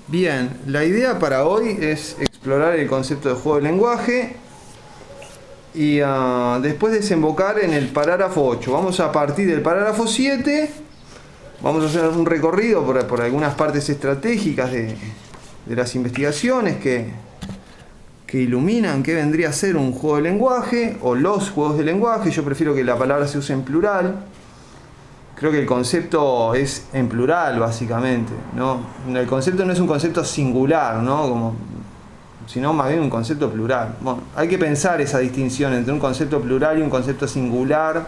Bien, la idea para hoy es explorar el concepto de juego de lenguaje y después desembocar en el parágrafo 8. Vamos a partir del parágrafo 7, vamos a hacer un recorrido por algunas partes estratégicas de las investigaciones que iluminan qué vendría a ser un juego de lenguaje o los juegos de lenguaje. Yo prefiero que la palabra se use en plural. Creo que el concepto es en plural, básicamente, ¿no? El concepto no es un concepto singular, ¿no? Sino más bien un concepto plural. Bueno, hay que pensar esa distinción entre un concepto plural y un concepto singular,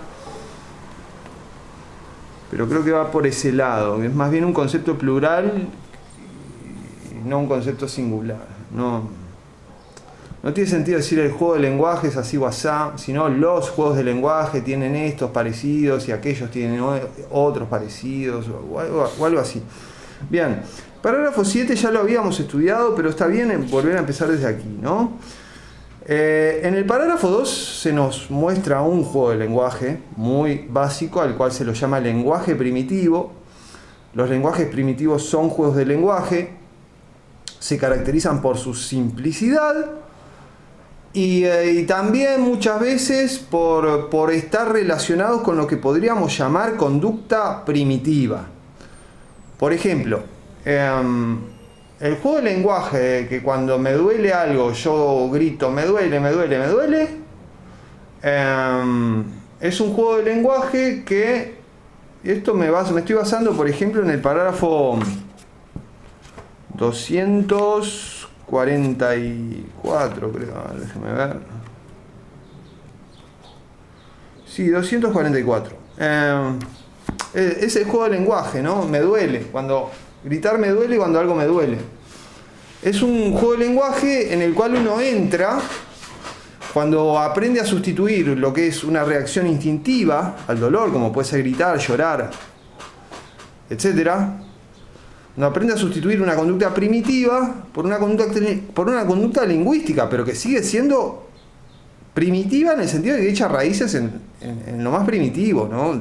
pero creo que va por ese lado. Es más bien un concepto plural y no un concepto singular. No tiene sentido decir el juego de lenguaje es así o asá, sino los juegos de lenguaje tienen estos parecidos y aquellos tienen otros parecidos o algo así. Bien, parágrafo 7 ya lo habíamos estudiado, pero está bien volver a empezar desde aquí, ¿no? En el parágrafo 2 se nos muestra un juego de lenguaje muy básico, al cual se lo llama lenguaje primitivo. Los lenguajes primitivos son juegos de lenguaje, se caracterizan por su simplicidad y también muchas veces por estar relacionados con lo que podríamos llamar conducta primitiva. Por ejemplo, el juego de lenguaje, que cuando me duele algo yo grito me duele, me duele, me duele, es un juego de lenguaje que, esto me estoy basando por ejemplo en el parágrafo 244, creo, déjeme ver. Sí, 244. Es el juego de lenguaje, ¿no? Me duele. Gritar me duele cuando algo me duele. Es un juego de lenguaje en el cual uno entra cuando aprende a sustituir lo que es una reacción instintiva al dolor, como puede ser gritar, llorar, etcétera. No aprende a sustituir una conducta primitiva por una conducta lingüística, pero que sigue siendo primitiva en el sentido de que echa raíces en lo más primitivo, ¿no?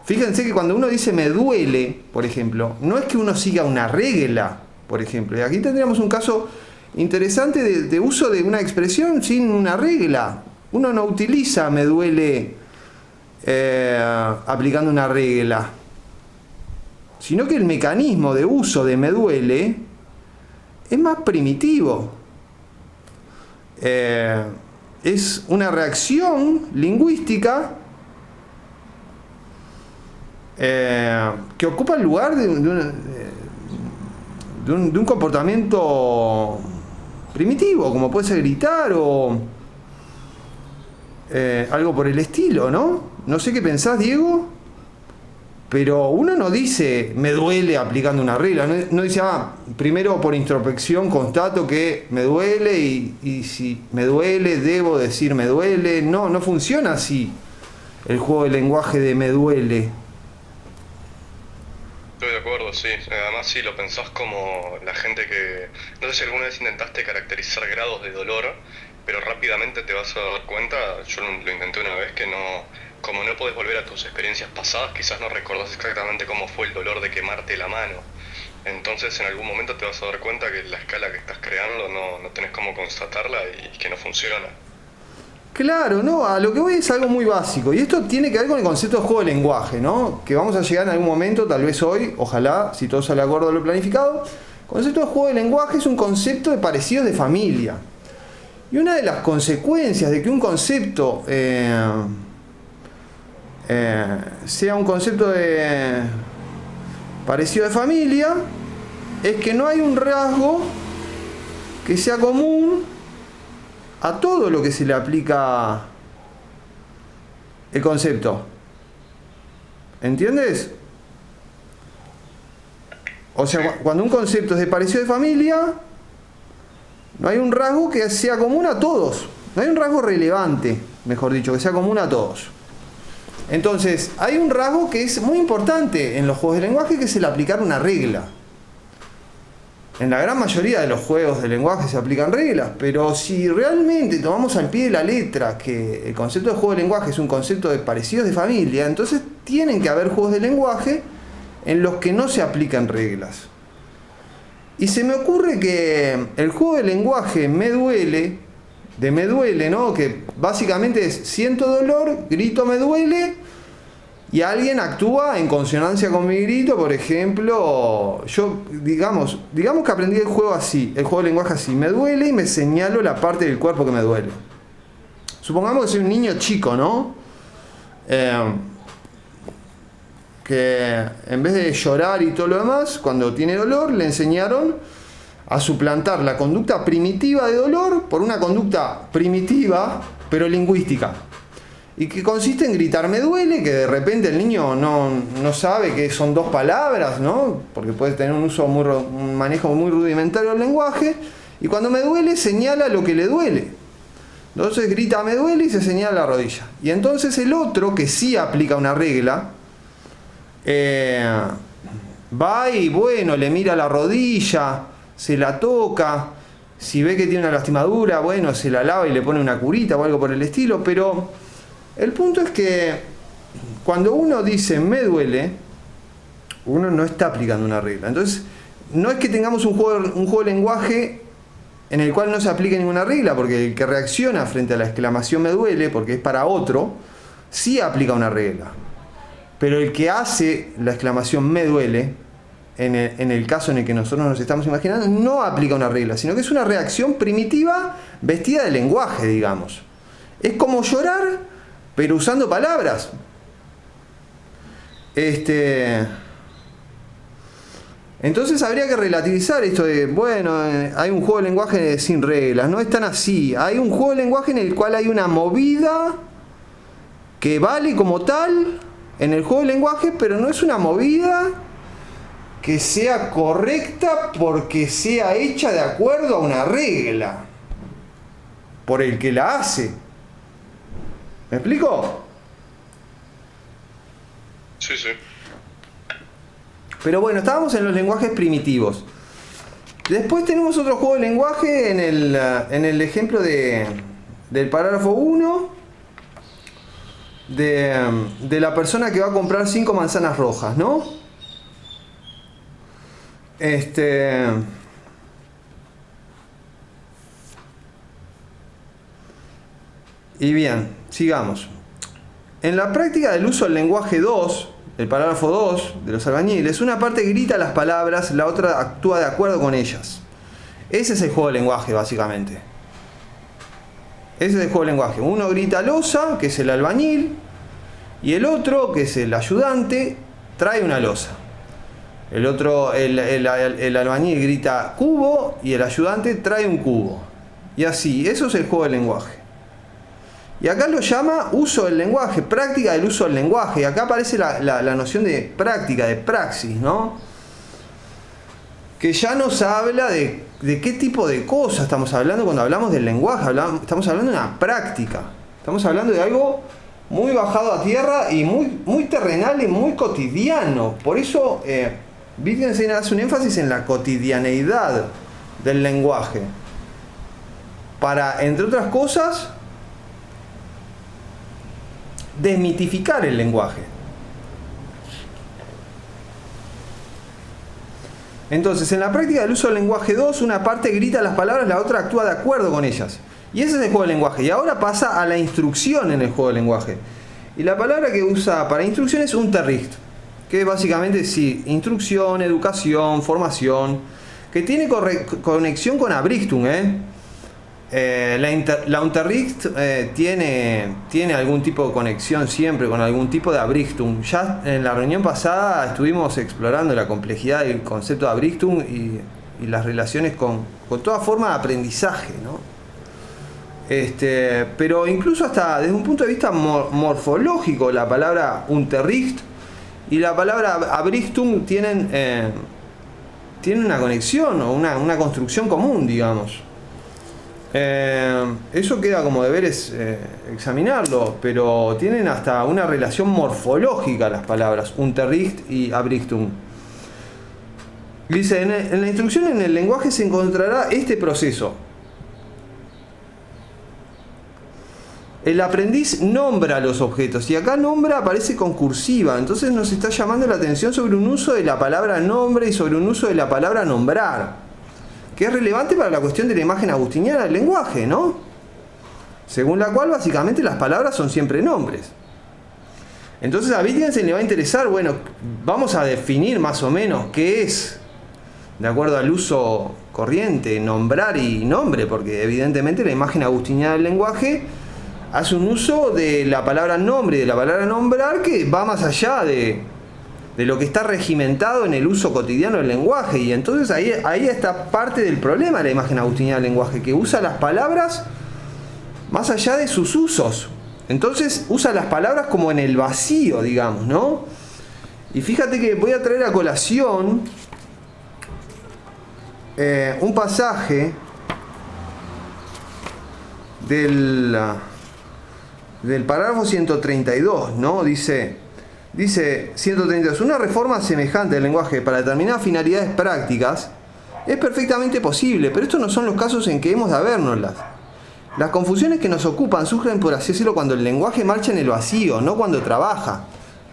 Fíjense que cuando uno dice me duele, por ejemplo, no es que uno siga una regla, por ejemplo. Y aquí tendríamos un caso interesante de uso de una expresión sin una regla. Uno no utiliza me duele aplicando una regla, sino que el mecanismo de uso de me duele es más primitivo. Es una reacción lingüística que ocupa el lugar de un comportamiento primitivo, como puede ser gritar o algo por el estilo, ¿no? No sé qué pensás, Diego. Pero uno no dice me duele aplicando una regla, no dice primero por introspección constato que me duele y si me duele debo decir me duele. No funciona así el juego de lenguaje de me duele. Estoy de acuerdo, sí. Además sí, lo pensás como la gente que... No sé si alguna vez intentaste caracterizar grados de dolor, pero rápidamente te vas a dar cuenta, yo lo intenté una vez, que como no podés volver a tus experiencias pasadas, quizás no recordás exactamente cómo fue el dolor de quemarte la mano. Entonces en algún momento te vas a dar cuenta que la escala que estás creando no tenés cómo constatarla y que no funciona. Claro, no, a lo que voy es algo muy básico. Y esto tiene que ver con el concepto de juego de lenguaje, ¿no? Que vamos a llegar en algún momento, tal vez hoy, ojalá, si todo sale de acuerdo a lo planificado. El concepto de juego de lenguaje es un concepto de parecidos de familia. Y una de las consecuencias de que un concepto sea un concepto de parecido de familia es que no hay un rasgo que sea común a todo lo que se le aplica el concepto. ¿Entiendes? O sea, cuando un concepto es de parecido de familia, no hay un rasgo que sea común a todos. No hay un rasgo relevante, mejor dicho, que sea común a todos. Entonces, hay un rasgo que es muy importante en los juegos de lenguaje, que es el aplicar una regla. En la gran mayoría de los juegos de lenguaje se aplican reglas, pero si realmente tomamos al pie de la letra que el concepto de juego de lenguaje es un concepto de parecidos de familia, entonces tienen que haber juegos de lenguaje en los que no se aplican reglas. Y se me ocurre que el juego de lenguaje me duele, ¿no? Que básicamente es siento dolor, grito me duele, y alguien actúa en consonancia con mi grito. Por ejemplo, yo, digamos que aprendí el juego de lenguaje así: me duele y me señalo la parte del cuerpo que me duele. Supongamos que soy un niño chico, ¿no? Que en vez de llorar y todo lo demás, cuando tiene dolor, le enseñaron a suplantar la conducta primitiva de dolor por una conducta primitiva, pero lingüística. Y que consiste en gritar me duele, que de repente el niño no sabe que son dos palabras, ¿no? Porque puede tener un manejo muy rudimentario del lenguaje. Y cuando me duele, señala lo que le duele. Entonces grita me duele y se señala la rodilla. Y entonces el otro, que sí aplica una regla, va y bueno, le mira la rodilla, se la toca, si ve que tiene una lastimadura, bueno, se la lava y le pone una curita o algo por el estilo. Pero el punto es que cuando uno dice me duele, uno no está aplicando una regla. Entonces, no es que tengamos un juego de lenguaje en el cual no se aplique ninguna regla, porque el que reacciona frente a la exclamación me duele, porque es para otro, sí aplica una regla. Pero el que hace la exclamación me duele, en el caso en el que nosotros nos estamos imaginando, no aplica una regla, sino que es una reacción primitiva vestida de lenguaje, digamos. Es como llorar, pero usando palabras. Entonces habría que relativizar esto de, bueno, hay un juego de lenguaje sin reglas. No es tan así. Hay un juego de lenguaje en el cual hay una movida que vale como tal en el juego de lenguaje, pero no es una movida que sea correcta porque sea hecha de acuerdo a una regla por el que la hace. ¿Me explico? Sí, sí. Pero bueno, estábamos en los lenguajes primitivos. Después tenemos otro juego de lenguaje en el ejemplo del parágrafo 1 de la persona que va a comprar 5 manzanas rojas, ¿no? Y bien, sigamos. En la práctica del uso del lenguaje 2, el parágrafo 2 de los albañiles, una parte grita las palabras, la otra actúa de acuerdo con ellas. Ese es el juego de lenguaje, básicamente. Ese es el juego de lenguaje. Uno grita losa, que es el albañil, y el otro, que es el ayudante, trae una losa. El otro, el albañil grita cubo y el ayudante trae un cubo. Y así, eso es el juego de lenguaje. Y acá lo llama uso del lenguaje, práctica del uso del lenguaje. Y acá aparece la noción de práctica, de praxis, ¿no? Que ya nos habla de qué tipo de cosas estamos hablando cuando hablamos del lenguaje. Estamos hablando de una práctica. Estamos hablando de algo muy bajado a tierra y muy terrenal y muy cotidiano. Por eso Wittgenstein hace un énfasis en la cotidianeidad del lenguaje. Para, entre otras cosas, desmitificar el lenguaje. Entonces, en la práctica del uso del lenguaje 2, una parte grita las palabras, la otra actúa de acuerdo con ellas. Y ese es el juego del lenguaje. Y ahora pasa a la instrucción en el juego del lenguaje. Y la palabra que usa para instrucción es Unterricht, que básicamente es instrucción, educación, formación, que tiene conexión con Abrichtung, La Unterricht tiene algún tipo de conexión siempre con algún tipo de Abrichtung. Ya en la reunión pasada estuvimos explorando la complejidad del concepto de Abrichtung y las relaciones con toda forma de aprendizaje, ¿no? Pero incluso hasta desde un punto de vista morfológico, la palabra Unterricht y la palabra Abrichtung tienen una conexión o una construcción común, digamos. Eso queda como deberes examinarlo, pero tienen hasta una relación morfológica las palabras Unterricht y Abrichtung. Dice, en la instrucción en el lenguaje se encontrará este proceso. el aprendiz nombra los objetos, y acá nombra aparece con cursiva, entonces nos está llamando la atención sobre un uso de la palabra nombre y sobre un uso de la palabra nombrar, que es relevante para la cuestión de la imagen agustiniana del lenguaje, ¿no? Según la cual básicamente las palabras son siempre nombres. Entonces a Wittgenstein le va a interesar, bueno, vamos a definir más o menos qué es, de acuerdo al uso corriente, nombrar y nombre, porque evidentemente la imagen agustiniana del lenguaje hace un uso de la palabra nombre y de la palabra nombrar que va más allá de lo que está regimentado en el uso cotidiano del lenguaje. Y entonces ahí está parte del problema de la imagen agustiniana del lenguaje, que usa las palabras más allá de sus usos. Entonces usa las palabras como en el vacío, digamos, ¿no? Y fíjate que voy a traer a colación un pasaje del parágrafo 132, ¿no? Dice 132, una reforma semejante del lenguaje para determinadas finalidades prácticas es perfectamente posible, pero estos no son los casos en que hemos de habérnoslas. Las confusiones que nos ocupan surgen, por así decirlo, cuando el lenguaje marcha en el vacío, no cuando trabaja.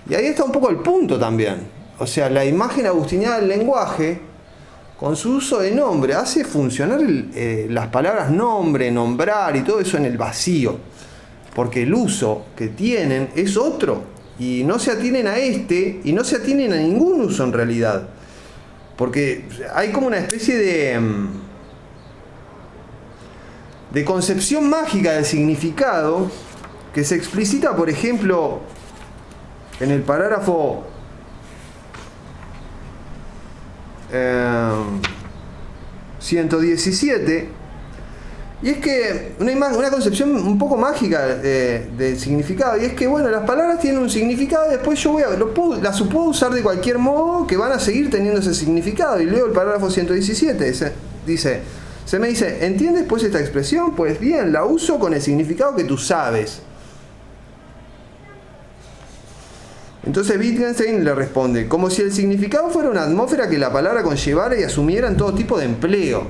Y ahí está un poco el punto también. O sea, la imagen agustiniana del lenguaje, con su uso de nombre, hace funcionar las palabras nombre, nombrar y todo eso en el vacío. Porque el uso que tienen es otro. Y no se atienen a este, y no se atienen a ningún uso en realidad. Porque hay como una especie de concepción mágica del significado que se explicita, por ejemplo, en el parágrafo 117, y es que una concepción un poco mágica del significado, y es que bueno, las palabras tienen un significado y después yo las puedo usar de cualquier modo, que van a seguir teniendo ese significado. Y leo el parágrafo 117, se me dice, ¿entiendes pues esta expresión? Pues bien, la uso con el significado que tú sabes. Entonces Wittgenstein le responde, como si el significado fuera una atmósfera que la palabra conllevara y asumiera en todo tipo de empleo.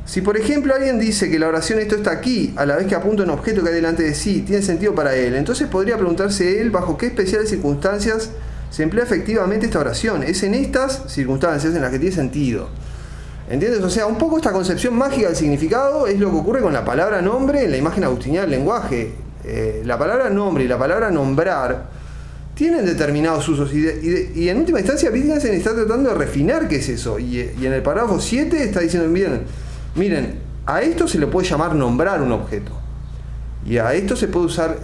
Si por ejemplo alguien dice que la oración esto está aquí, a la vez que apunta un objeto que hay delante de sí, tiene sentido para él, entonces podría preguntarse él bajo qué especiales circunstancias se emplea efectivamente esta oración. Es en estas circunstancias en las que tiene sentido. ¿Entiendes? O sea, un poco esta concepción mágica del significado es lo que ocurre con la palabra nombre en la imagen agustiniana del lenguaje. La palabra nombre y la palabra nombrar tienen determinados usos y en última instancia Wittgenstein está tratando de refinar qué es eso. Y en el parágrafo 7 está diciendo, miren, a esto se le puede llamar nombrar un objeto. Y a esto se puede usar,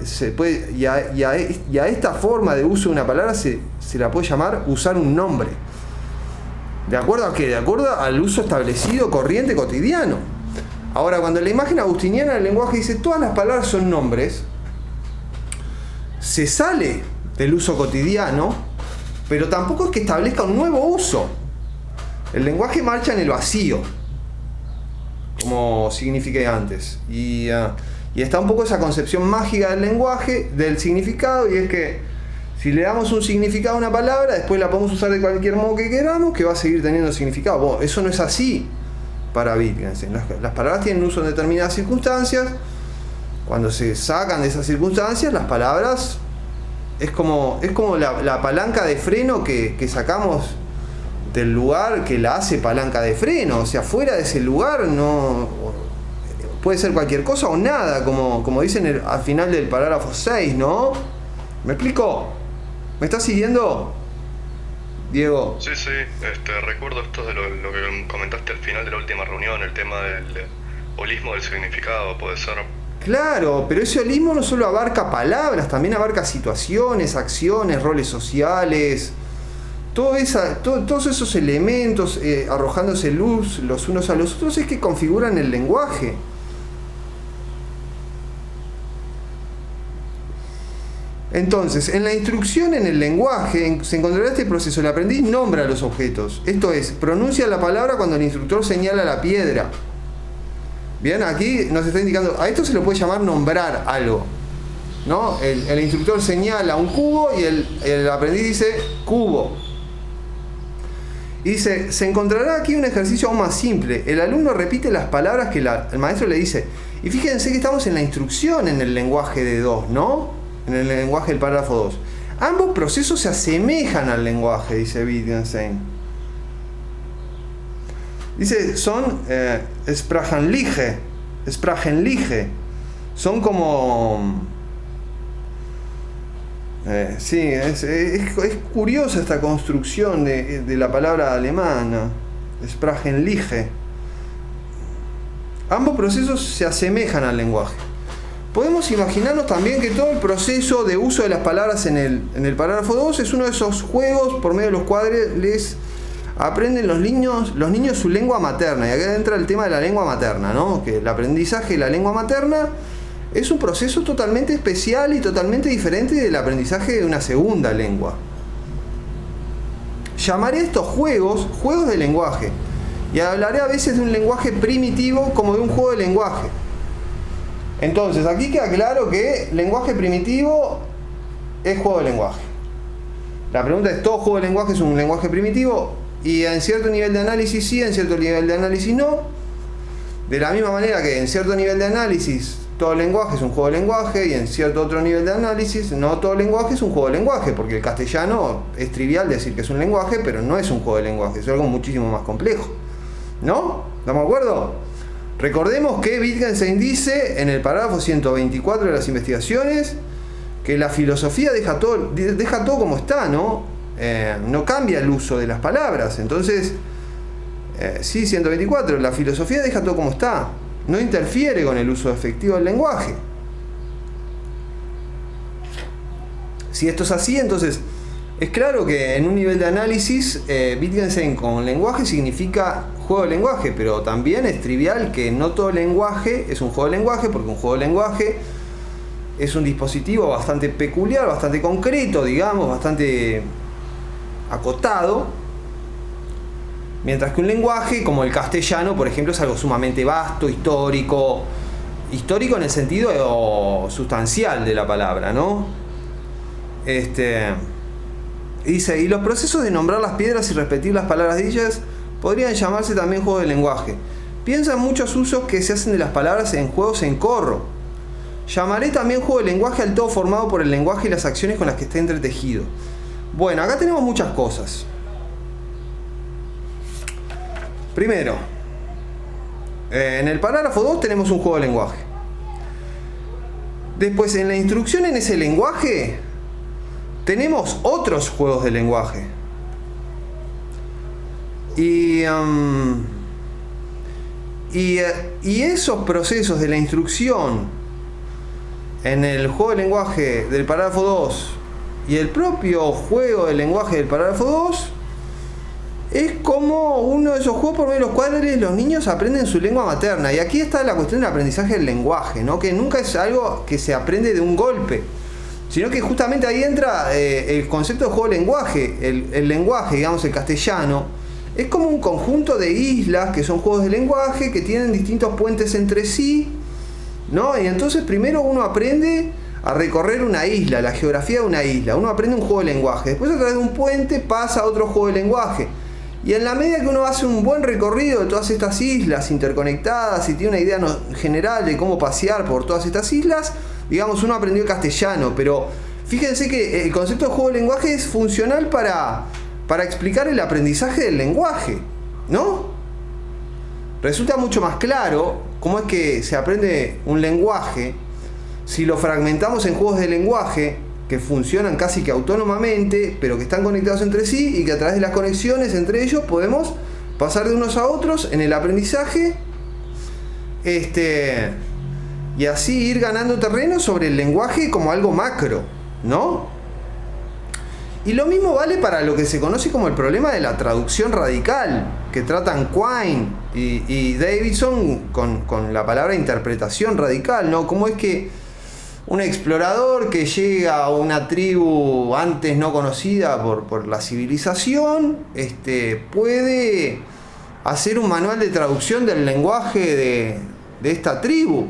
y a esta forma de uso de una palabra se la puede llamar usar un nombre. ¿De acuerdo a qué? De acuerdo al uso establecido, corriente, cotidiano. Ahora, cuando la imagen agustiniana del lenguaje dice todas las palabras son nombres, se sale del uso cotidiano, pero tampoco es que establezca un nuevo uso. El lenguaje marcha en el vacío, como signifiqué antes. Y está un poco esa concepción mágica del lenguaje, del significado, y es que si le damos un significado a una palabra, después la podemos usar de cualquier modo que queramos, que va a seguir teniendo significado. Bueno, eso no es así para Wittgenstein. Las palabras tienen uso en determinadas circunstancias. Cuando se sacan de esas circunstancias, las palabras es como la palanca de freno que sacamos del lugar que la hace palanca de freno. O sea, fuera de ese lugar no puede ser cualquier cosa o nada, como dicen al final del parágrafo 6, ¿no? ¿Me explico? ¿Me estás siguiendo, Diego? Sí, recuerdo esto de lo que comentaste al final de la última reunión, el tema del holismo del significado, puede ser. Claro, pero ese holismo no solo abarca palabras, también abarca situaciones, acciones, roles sociales, todos esos elementos arrojándose luz los unos a los otros es que configuran el lenguaje. Entonces, en la instrucción en el lenguaje se encontrará este proceso. El aprendiz nombra los objetos. Esto es, pronuncia la palabra cuando el instructor señala la piedra. Bien, aquí nos está indicando, a esto se lo puede llamar nombrar algo, ¿no? El instructor señala un cubo y el aprendiz dice cubo. Y dice, se encontrará aquí un ejercicio aún más simple. El alumno repite las palabras que el maestro le dice Y fíjense que estamos en la instrucción en el lenguaje de 2, ¿no? En el lenguaje del parágrafo 2. Ambos procesos se asemejan al lenguaje, dice Wittgenstein. Dice, son sprachenliche. Son como... sí, es curiosa esta construcción de la palabra alemana. Sprachenliche. Ambos procesos se asemejan al lenguaje. Podemos imaginarnos también que todo el proceso de uso de las palabras en el parágrafo 2 es uno de esos juegos por medio de los cuales aprenden los niños su lengua materna. Y acá entra el tema de la lengua materna, ¿no? Que el aprendizaje de la lengua materna es un proceso totalmente especial y totalmente diferente del aprendizaje de una segunda lengua. Llamaré a estos juegos de lenguaje. Y hablaré a veces de un lenguaje primitivo como de un juego de lenguaje. Entonces, aquí queda claro que lenguaje primitivo es juego de lenguaje. La pregunta es, ¿todo juego de lenguaje es un lenguaje primitivo? Y en cierto nivel de análisis sí, en cierto nivel de análisis no. De la misma manera que en cierto nivel de análisis todo lenguaje es un juego de lenguaje, y en cierto otro nivel de análisis no todo lenguaje es un juego de lenguaje, porque el castellano es trivial decir que es un lenguaje, pero no es un juego de lenguaje, es algo muchísimo más complejo. ¿No? ¿Estamos de acuerdo? Recordemos que Wittgenstein dice en el parágrafo 124 de las investigaciones que la filosofía deja todo como está, ¿no? No cambia el uso de las palabras. Entonces, sí, 124, la filosofía deja todo como está, no interfiere con el uso efectivo del lenguaje. Si esto es así, entonces es claro que en un nivel de análisis Wittgenstein con lenguaje significa juego de lenguaje, pero también es trivial que no todo lenguaje es un juego de lenguaje, porque un juego de lenguaje es un dispositivo bastante peculiar, bastante concreto, digamos, bastante acotado, mientras que un lenguaje como el castellano, por ejemplo, es algo sumamente vasto, histórico en el sentido sustancial de la palabra, ¿no? Dice, y los procesos de nombrar las piedras y repetir las palabras de ellas podrían llamarse también juego de lenguaje. Piensa en muchos usos que se hacen de las palabras en juegos en corro. Llamaré también juego de lenguaje al todo formado por el lenguaje y las acciones con las que está entretejido. Bueno, acá tenemos muchas cosas. Primero, en el parágrafo 2 tenemos un juego de lenguaje. Después, en la instrucción en ese lenguaje tenemos otros juegos de lenguaje. Y esos procesos de la instrucción en el juego de lenguaje del parágrafo 2 y el propio juego de lenguaje del parágrafo 2 es como uno de esos juegos por medio de los cuales los niños aprenden su lengua materna. Y aquí está la cuestión del aprendizaje del lenguaje, ¿no? Que nunca es algo que se aprende de un golpe, sino que justamente ahí entra el concepto de juego de lenguaje. El lenguaje, digamos, el castellano, es como un conjunto de islas que son juegos de lenguaje que tienen distintos puentes entre sí, ¿no? Y entonces primero uno aprende a recorrer una isla, la geografía de una isla. Uno aprende un juego de lenguaje. Después, a través de un puente, pasa a otro juego de lenguaje. Y en la medida que uno hace un buen recorrido de todas estas islas interconectadas y tiene una idea general de cómo pasear por todas estas islas, digamos, uno aprendió el castellano. Pero fíjense que el concepto de juego de lenguaje es funcional para explicar el aprendizaje del lenguaje, ¿no? Resulta mucho más claro cómo es que se aprende un lenguaje si lo fragmentamos en juegos de lenguaje que funcionan casi que autónomamente, pero que están conectados entre sí y que a través de las conexiones entre ellos podemos pasar de unos a otros en el aprendizaje, y así ir ganando terreno sobre el lenguaje como algo macro, ¿no? Y lo mismo vale para lo que se conoce como el problema de la traducción radical, que tratan Quine y Davidson con la palabra interpretación radical, ¿no? Cómo es que un explorador que llega a una tribu antes no conocida por la civilización, puede hacer un manual de traducción del lenguaje de esta tribu,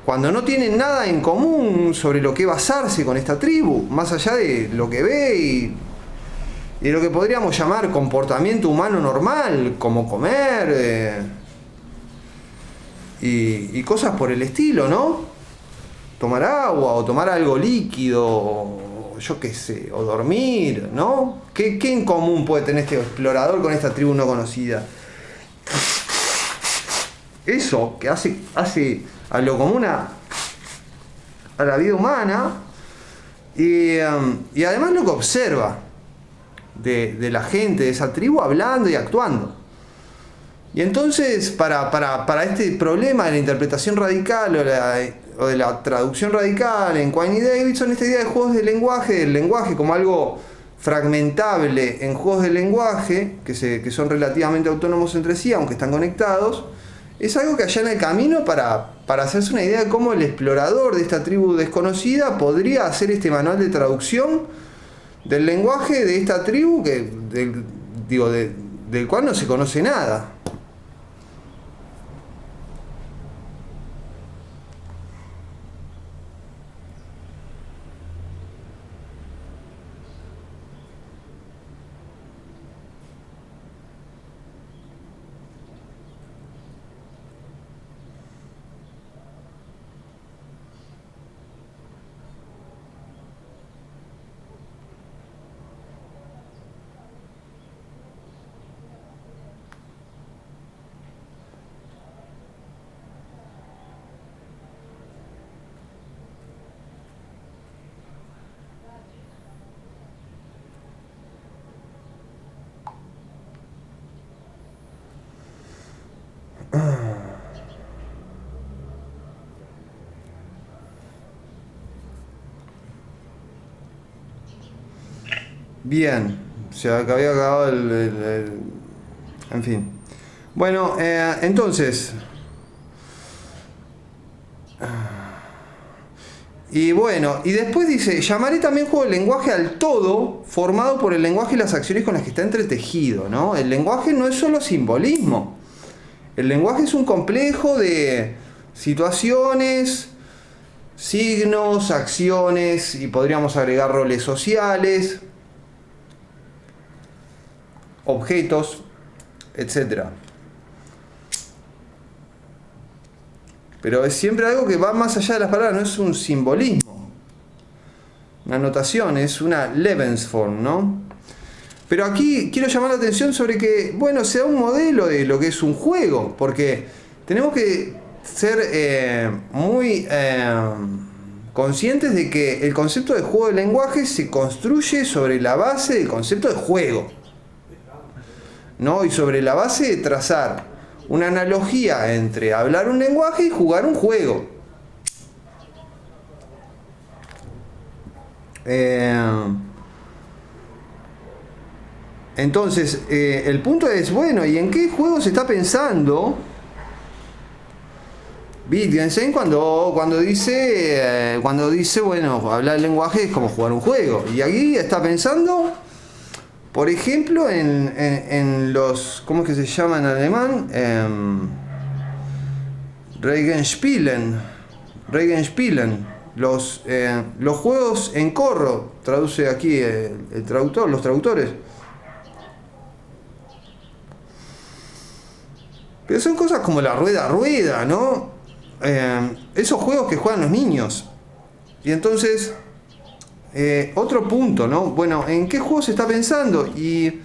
cuando no tienen nada en común sobre lo que basarse con esta tribu, más allá de lo que ve y de lo que podríamos llamar comportamiento humano normal, como comer, y cosas por el estilo, ¿no? Tomar agua o tomar algo líquido, o yo qué sé, o dormir, ¿no? ¿Qué en común puede tener este explorador con esta tribu no conocida? Eso que hace a lo común a la vida humana, y además lo que observa de la gente de esa tribu hablando y actuando. Y entonces, para este problema de la interpretación radical o de la traducción radical en Quine y Davidson, esta idea de juegos de lenguaje, del lenguaje como algo fragmentable en juegos de lenguaje, que son relativamente autónomos entre sí, aunque están conectados, es algo que allana el camino para hacerse una idea de cómo el explorador de esta tribu desconocida podría hacer este manual de traducción del lenguaje de esta tribu del cual no se conoce nada. Bien, se había acabado en fin. Bueno, entonces... Y bueno, y después dice, llamaré también juego de lenguaje al todo formado por el lenguaje y las acciones con las que está entretejido, ¿no? El lenguaje no es solo simbolismo. El lenguaje es un complejo de situaciones, signos, acciones, y podríamos agregar roles sociales, objetos, etc. Pero es siempre algo que va más allá de las palabras, no es un simbolismo, una notación, es una Lebensform, ¿no? Pero aquí quiero llamar la atención sobre que, bueno, se da un modelo de lo que es un juego, porque tenemos que ser muy conscientes de que el concepto de juego de lenguaje se construye sobre la base del concepto de juego, ¿no? Y sobre la base de trazar una analogía entre hablar un lenguaje y jugar un juego. Entonces, el punto es, bueno, ¿y en qué juego se está pensando Wittgenstein cuando dice, bueno, hablar el lenguaje es como jugar un juego? Y aquí está pensando, por ejemplo, en los, ¿cómo es que se llama en alemán? Regenspielen, los juegos en corro, traduce aquí el traductor, los traductores. Pero son cosas como la rueda, ¿no? Esos juegos que juegan los niños. Y entonces, otro punto, ¿no? Bueno, ¿en qué juego se está pensando? Y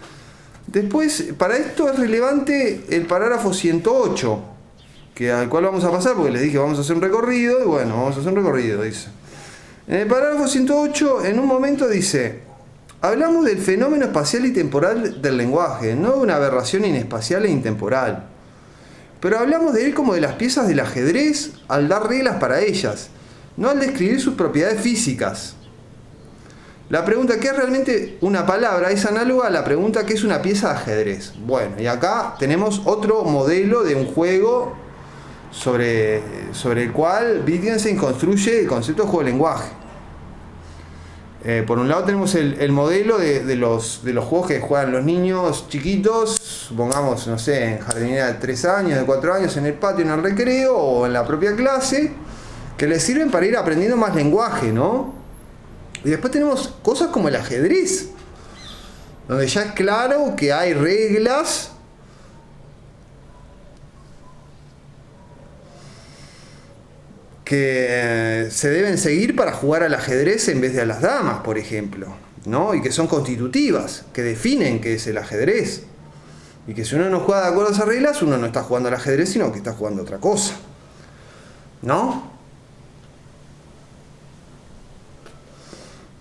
después, para esto es relevante el parágrafo 108, al cual vamos a pasar porque les dije vamos a hacer un recorrido, y bueno, vamos a hacer un recorrido, dice. En el parágrafo 108, en un momento dice: hablamos del fenómeno espacial y temporal del lenguaje, no de una aberración inespacial e intemporal. Pero hablamos de él como de las piezas del ajedrez al dar reglas para ellas, no al describir sus propiedades físicas. La pregunta ¿qué es realmente una palabra? Es análoga a la pregunta ¿qué es una pieza de ajedrez? Bueno, y acá tenemos otro modelo de un juego sobre el cual Wittgenstein construye el concepto de juego de lenguaje. Por un lado tenemos el modelo de los juegos que juegan los niños chiquitos, supongamos, no sé, en jardinera de 3 años, de 4 años, en el patio, en el recreo o en la propia clase, que les sirven para ir aprendiendo más lenguaje, ¿no? Y después tenemos cosas como el ajedrez, donde ya es claro que hay reglas que se deben seguir para jugar al ajedrez en vez de a las damas, por ejemplo, ¿no? Y que son constitutivas, que definen qué es el ajedrez. Y que si uno no juega de acuerdo a esas reglas, uno no está jugando al ajedrez, sino que está jugando otra cosa, ¿no?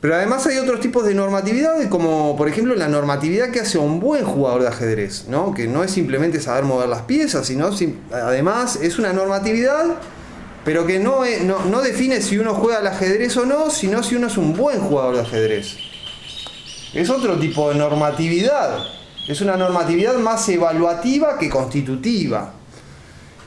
Pero además hay otros tipos de normatividad, como por ejemplo la normatividad que hace a un buen jugador de ajedrez, ¿no? Que no es simplemente saber mover las piezas, sino además es una normatividad, pero que no define si uno juega al ajedrez o no, sino si uno es un buen jugador de ajedrez. Es otro tipo de normatividad. Es una normatividad más evaluativa que constitutiva.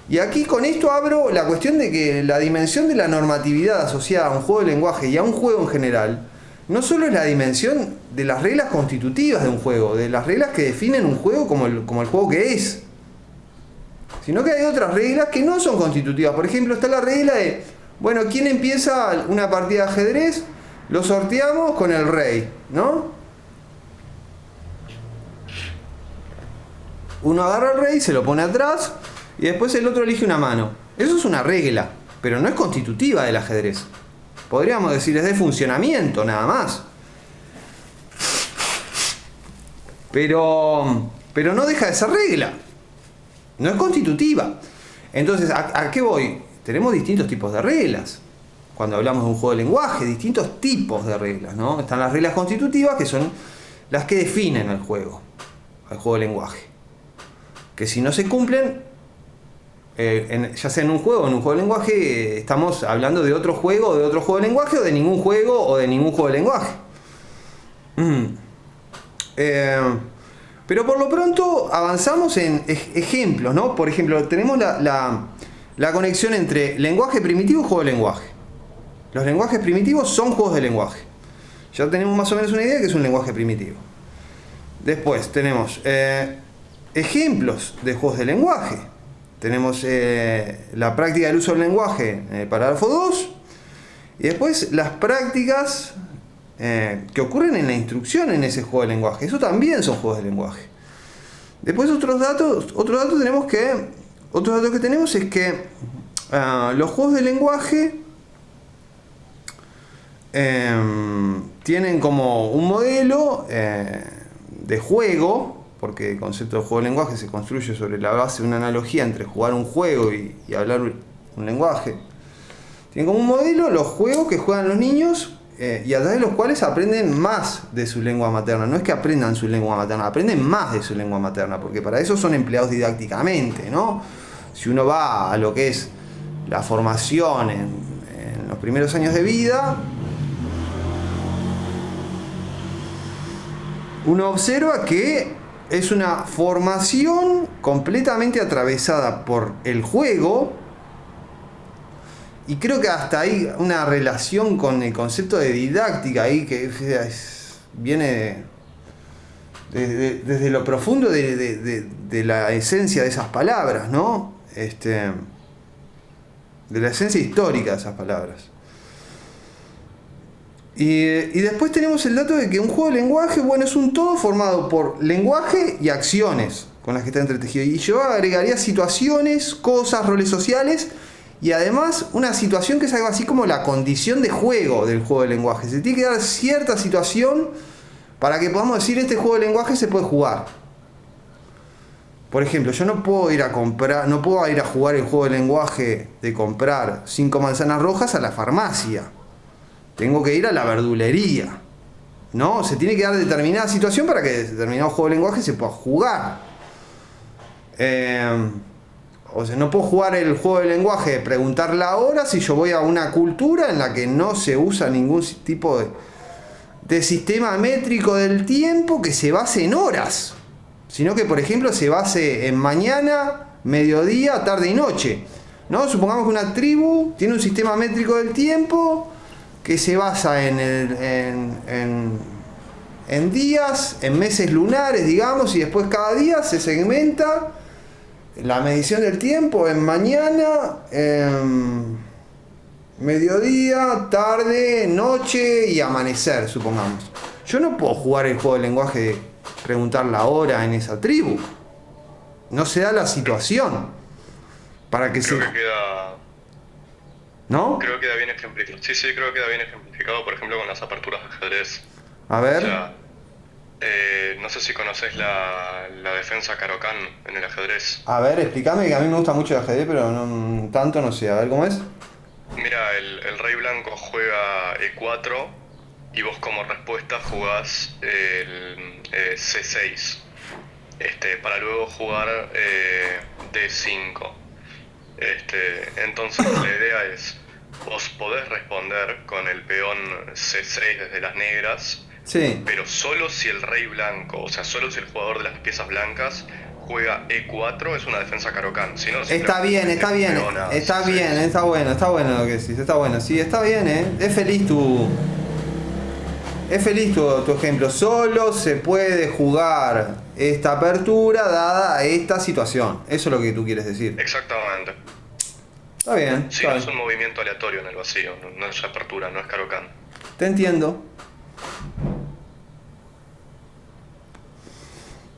Y aquí con esto abro la cuestión de que la dimensión de la normatividad asociada a un juego de lenguaje y a un juego en general, no solo es la dimensión de las reglas constitutivas de un juego, de las reglas que definen un juego como el juego que es, sino que hay otras reglas que no son constitutivas. Por ejemplo, está la regla de, bueno, ¿quién empieza una partida de ajedrez? Lo sorteamos con el rey, ¿no? Uno agarra al rey, se lo pone atrás y después el otro elige una mano. Eso es una regla, pero no es constitutiva del ajedrez. Podríamos decir, es de funcionamiento nada más. Pero no deja de ser regla. No es constitutiva. Entonces, ¿a qué voy? Tenemos distintos tipos de reglas. Cuando hablamos de un juego de lenguaje, distintos tipos de reglas, ¿no? Están las reglas constitutivas, que son las que definen al juego de lenguaje. Que si no se cumplen, ya sea en un juego o en un juego de lenguaje, estamos hablando de otro juego, de otro juego de lenguaje, o de ningún juego o de ningún juego de lenguaje. Pero por lo pronto avanzamos en ejemplos, ¿no? Por ejemplo, tenemos la conexión entre lenguaje primitivo y juego de lenguaje. Los lenguajes primitivos son juegos de lenguaje. Ya tenemos más o menos una idea de que es un lenguaje primitivo. Después tenemos ejemplos de juegos de lenguaje. Tenemos la práctica del uso del lenguaje en el parágrafo 2. Y después las prácticas que ocurren en la instrucción en ese juego de lenguaje. Eso también son juegos de lenguaje. Después otro dato que tenemos es que los juegos de lenguaje tienen como un modelo de juego, porque el concepto de juego de lenguaje se construye sobre la base de una analogía entre jugar un juego y hablar un lenguaje. Tienen como un modelo los juegos que juegan los niños y a través de los cuales aprenden más de su lengua materna. No es que aprendan su lengua materna, aprenden más de su lengua materna, porque para eso son empleados didácticamente, ¿no? Si uno va a lo que es la formación en los primeros años de vida, uno observa que es una formación completamente atravesada por el juego, y creo que hasta hay una relación con el concepto de didáctica ahí que viene desde lo profundo de la esencia de esas palabras, ¿no? De la esencia histórica de esas palabras. Y después tenemos el dato de que un juego de lenguaje, bueno, es un todo formado por lenguaje y acciones con las que está entretejido. Y yo agregaría situaciones, cosas, roles sociales, y además una situación que es algo así como la condición de juego del juego de lenguaje. Se tiene que dar cierta situación para que podamos decir este juego de lenguaje se puede jugar. Por ejemplo, yo no puedo ir a jugar el juego de lenguaje de comprar 5 manzanas rojas a la farmacia. Tengo que ir a la verdulería, ¿no? Se tiene que dar determinada situación para que determinado juego de lenguaje se pueda jugar. O sea, no puedo jugar el juego de lenguaje de preguntar la hora si yo voy a una cultura en la que no se usa ningún tipo de sistema métrico del tiempo que se base en horas, sino que, por ejemplo, se base en mañana, mediodía, tarde y noche, ¿no? Supongamos que una tribu tiene un sistema métrico del tiempo que se basa en días, en meses lunares, digamos, y después cada día se segmenta la medición del tiempo en mañana, mediodía, tarde, noche y amanecer, supongamos. Yo no puedo jugar el juego de lenguaje de preguntar la hora en esa tribu. No se da la situación para que Creo que queda ¿No? Creo que queda bien ejemplificado. Sí, sí, creo que queda bien ejemplificado, por ejemplo, con las aperturas de ajedrez. A O ver. sea, no sé si conoces la defensa Caro-Kann en el ajedrez. A ver, explícame, que a mí me gusta mucho el ajedrez, pero no, tanto no sé. A ver, ¿cómo es? Mira, el rey blanco juega E4 y vos como respuesta jugás el C6, para luego jugar D5. Entonces la idea es, vos podés responder con el peón C6 desde las negras, Sí. pero solo si el rey blanco, o sea, solo si el jugador de las piezas blancas juega E4 es una defensa Caro-Kann. Si no, Está bien, está bien, peón a está C6. bien, está bueno lo que decís, está bueno. Sí, está bien, ¿eh? Es feliz tu ejemplo. Solo se puede jugar esta apertura dada esta situación. Eso es lo que tú quieres decir. Exactamente. Está bien, Si está no es bien. un movimiento aleatorio en el vacío, no es apertura, no es Caro-Kann. Te entiendo.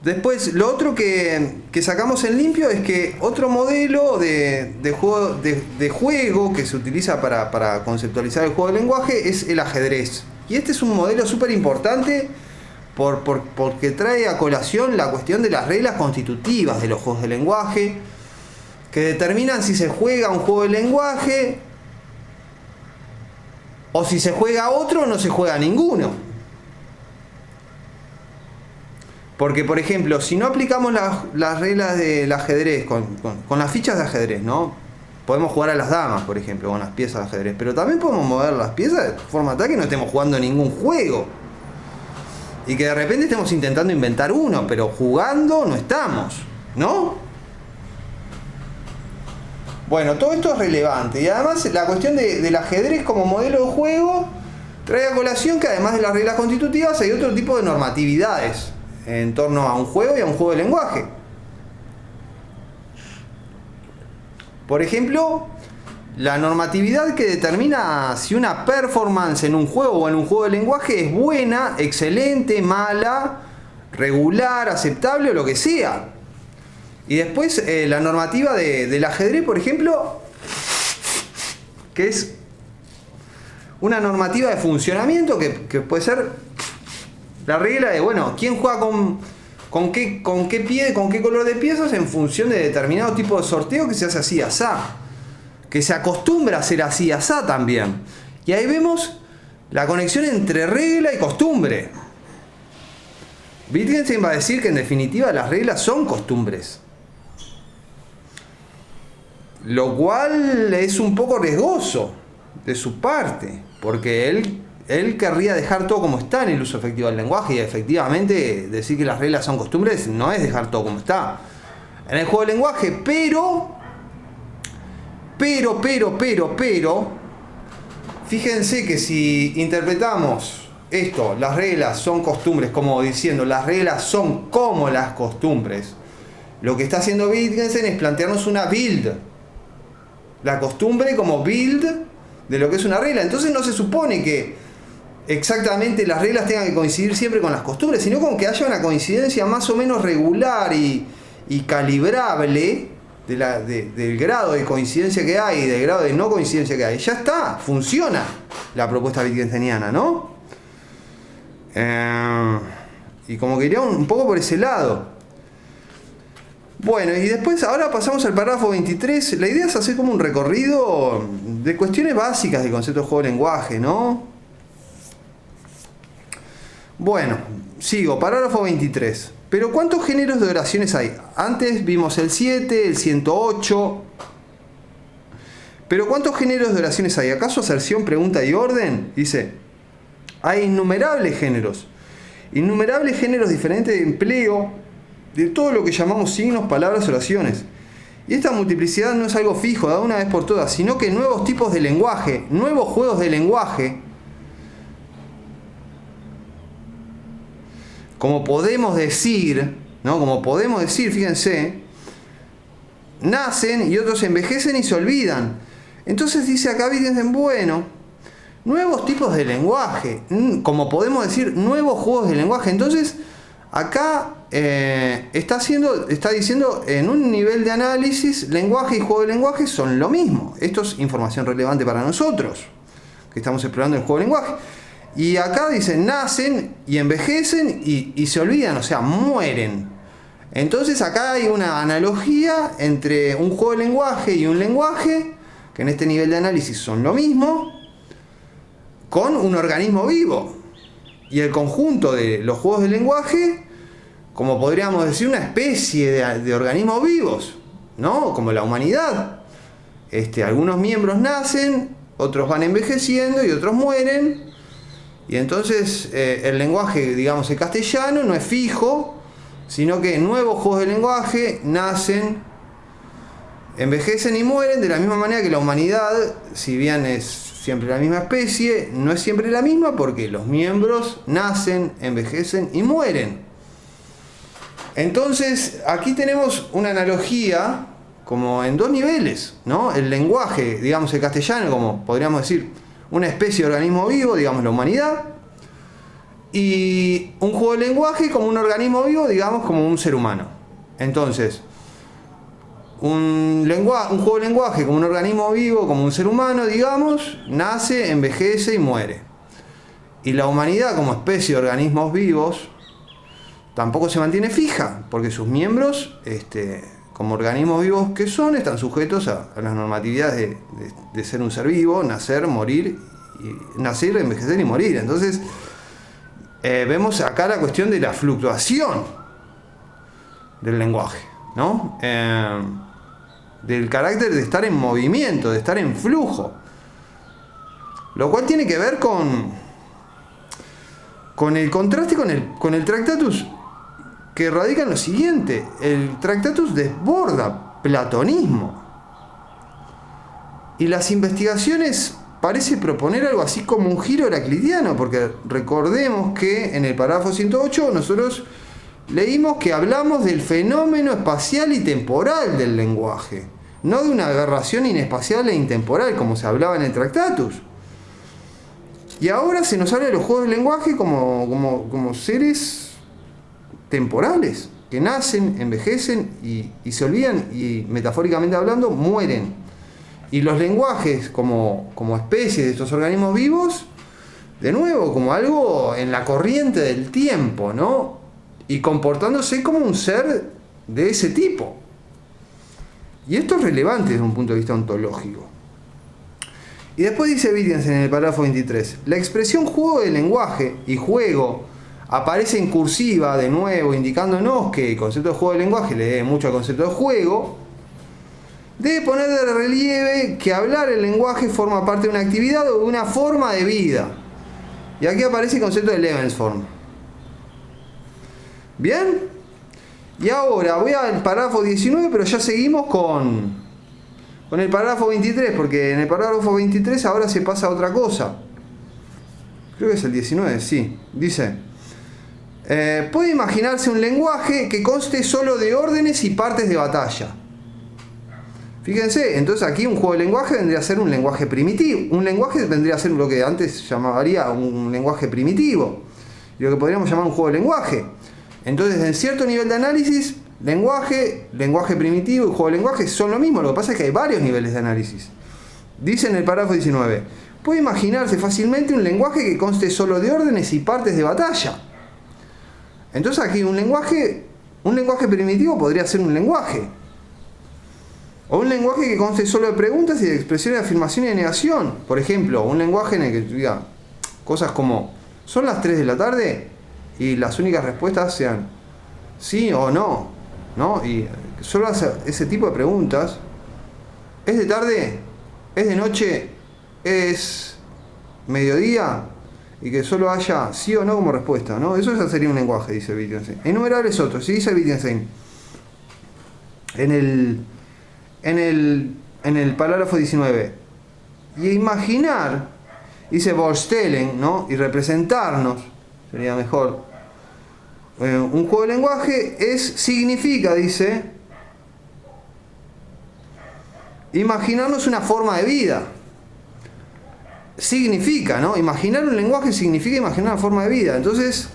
Después, lo otro que sacamos en limpio es que otro modelo de juego que se utiliza para conceptualizar el juego de lenguaje es el ajedrez. Y este es un modelo súper importante porque trae a colación la cuestión de las reglas constitutivas de los juegos de lenguaje, que determinan si se juega un juego de lenguaje o si se juega otro o no se juega ninguno. Porque, por ejemplo, si no aplicamos las reglas del ajedrez con las fichas de ajedrez, ¿no? Podemos jugar a las damas, por ejemplo, con las piezas de ajedrez. Pero también podemos mover las piezas de forma tal que no estemos jugando ningún juego. Y que de repente estemos intentando inventar uno, pero jugando no estamos, ¿no? Bueno, todo esto es relevante. Y además la cuestión del ajedrez como modelo de juego trae a colación que además de las reglas constitutivas hay otro tipo de normatividades en torno a un juego y a un juego de lenguaje. Por ejemplo, la normatividad que determina si una performance en un juego o en un juego de lenguaje es buena, excelente, mala, regular, aceptable o lo que sea. Y después la normativa del ajedrez, por ejemplo, que es una normativa de funcionamiento que puede ser la regla de, bueno, quién juega con qué color de piezas en función de determinado tipo de sorteo que se hace así, asá. Que se acostumbra a hacer así, asá también. Y ahí vemos la conexión entre regla y costumbre. Wittgenstein va a decir que en definitiva las reglas son costumbres. Lo cual es un poco riesgoso de su parte, porque él querría dejar todo como está en el uso efectivo del lenguaje, y efectivamente decir que las reglas son costumbres no es dejar todo como está en el juego del lenguaje, pero fíjense que si interpretamos esto, las reglas son costumbres, como diciendo las reglas son como las costumbres, lo que está haciendo Wittgenstein es plantearnos una build, la costumbre como build de lo que es una regla. Entonces no se supone que exactamente las reglas tengan que coincidir siempre con las costumbres, sino como que haya una coincidencia más o menos regular y calibrable del grado de coincidencia que hay y del grado de no coincidencia que hay. Ya está, funciona la propuesta wittgensteiniana, ¿no? Y como que iría un poco por ese lado. Bueno, y después ahora pasamos al párrafo 23. La idea es hacer como un recorrido de cuestiones básicas del concepto de juego de lenguaje, ¿no? Bueno, sigo, párrafo 23. Pero ¿cuántos géneros de oraciones hay? Antes vimos el 7, el 108. Pero ¿cuántos géneros de oraciones hay? ¿Acaso aserción, pregunta y orden? Dice, hay innumerables géneros. Innumerables géneros diferentes de empleo de todo lo que llamamos signos, palabras, oraciones. Y esta multiplicidad no es algo fijo, dado una vez por todas, sino que nuevos tipos de lenguaje, nuevos juegos de lenguaje, como podemos decir, ¿no? Como podemos decir, fíjense, nacen y otros envejecen y se olvidan. Entonces dice acá Wittgenstein, bueno, nuevos tipos de lenguaje, como podemos decir, nuevos juegos de lenguaje. Entonces Acá está diciendo en un nivel de análisis, lenguaje y juego de lenguaje son lo mismo. Esto es información relevante para nosotros, que estamos explorando el juego de lenguaje. Y acá dicen, nacen y envejecen y se olvidan, o sea, mueren. Entonces acá hay una analogía entre un juego de lenguaje y un lenguaje, que en este nivel de análisis son lo mismo, con un organismo vivo. Y el conjunto de los juegos de lenguaje, como podríamos decir, una especie de organismos vivos, ¿no? Como la humanidad. Algunos miembros nacen, otros van envejeciendo y otros mueren. Y entonces el lenguaje, digamos, el castellano, no es fijo, sino que nuevos juegos de lenguaje nacen, envejecen y mueren de la misma manera que la humanidad, si bien es siempre la misma especie, no es siempre la misma porque los miembros nacen, envejecen y mueren. Entonces aquí tenemos una analogía como en dos niveles, ¿no? El lenguaje, digamos el castellano, como podríamos decir una especie de organismo vivo, digamos la humanidad, y un juego de lenguaje como un organismo vivo, digamos como un ser humano. Entonces, un juego de lenguaje como un organismo vivo, como un ser humano, digamos, nace, envejece y muere. Y la humanidad como especie de organismos vivos tampoco se mantiene fija, porque sus miembros, como organismos vivos que son, están sujetos a las normatividades de ser un ser vivo, nacer, morir, nacer, envejecer y morir. Entonces, vemos acá la cuestión de la fluctuación del lenguaje, ¿no? Del carácter de estar en movimiento, de estar en flujo. Lo cual tiene que ver con el contraste con el Tractatus, que radica en lo siguiente: el Tractatus desborda platonismo y las investigaciones parece proponer algo así como un giro heraclitiano, porque recordemos que en el párrafo 108 nosotros leímos que hablamos del fenómeno espacial y temporal del lenguaje, no de una aberración inespacial e intemporal como se hablaba en el Tractatus. Y ahora se nos habla de los juegos del lenguaje como seres temporales, que nacen, envejecen y se olvidan y, metafóricamente hablando, mueren. Y los lenguajes como especies de estos organismos vivos, de nuevo, como algo en la corriente del tiempo, ¿no? Y comportándose como un ser de ese tipo. Y esto es relevante desde un punto de vista ontológico. Y después dice Wittgenstein en el párrafo 23, la expresión juego de lenguaje y juego aparece en cursiva, de nuevo, indicándonos que el concepto de juego de lenguaje le debe mucho al concepto de juego. Debe poner de relieve que hablar el lenguaje forma parte de una actividad o de una forma de vida. Y aquí aparece el concepto de Lebensform. ¿Bien? Y ahora voy al párrafo 19, pero ya seguimos con el párrafo 23, porque en el párrafo 23 ahora se pasa a otra cosa. Creo que es el 19, sí. Dice, puede imaginarse un lenguaje que conste solo de órdenes y partes de batalla. Fíjense, entonces aquí un juego de lenguaje vendría a ser un lenguaje primitivo. Un lenguaje vendría a ser lo que antes llamaría un lenguaje primitivo. Y lo que podríamos llamar un juego de lenguaje. Entonces, en cierto nivel de análisis, lenguaje primitivo y juego de lenguaje son lo mismo. Lo que pasa es que hay varios niveles de análisis. Dice en el párrafo 19, puede imaginarse fácilmente un lenguaje que conste solo de órdenes y partes de batalla. Entonces aquí un lenguaje primitivo podría ser un lenguaje. O un lenguaje que conste solo de preguntas y de expresiones de afirmación y de negación. Por ejemplo, un lenguaje en el que diga cosas como, ¿son las 3 de la tarde? Y las únicas respuestas sean sí o no, ¿no? Y solo hace ese tipo de preguntas. ¿Es de tarde? ¿Es de noche? ¿Es mediodía? Y que solo haya sí o no como respuesta, ¿no? Eso ya sería un lenguaje, dice Wittgenstein. Innumerables otros, ¿sí? Dice Wittgenstein en el párrafo 19. Y imaginar, dice vorstellen, ¿no? Y representarnos, sería mejor. Un juego de lenguaje significa, dice, imaginarnos una forma de vida. Significa, ¿no? Imaginar un lenguaje significa imaginar una forma de vida. Entonces,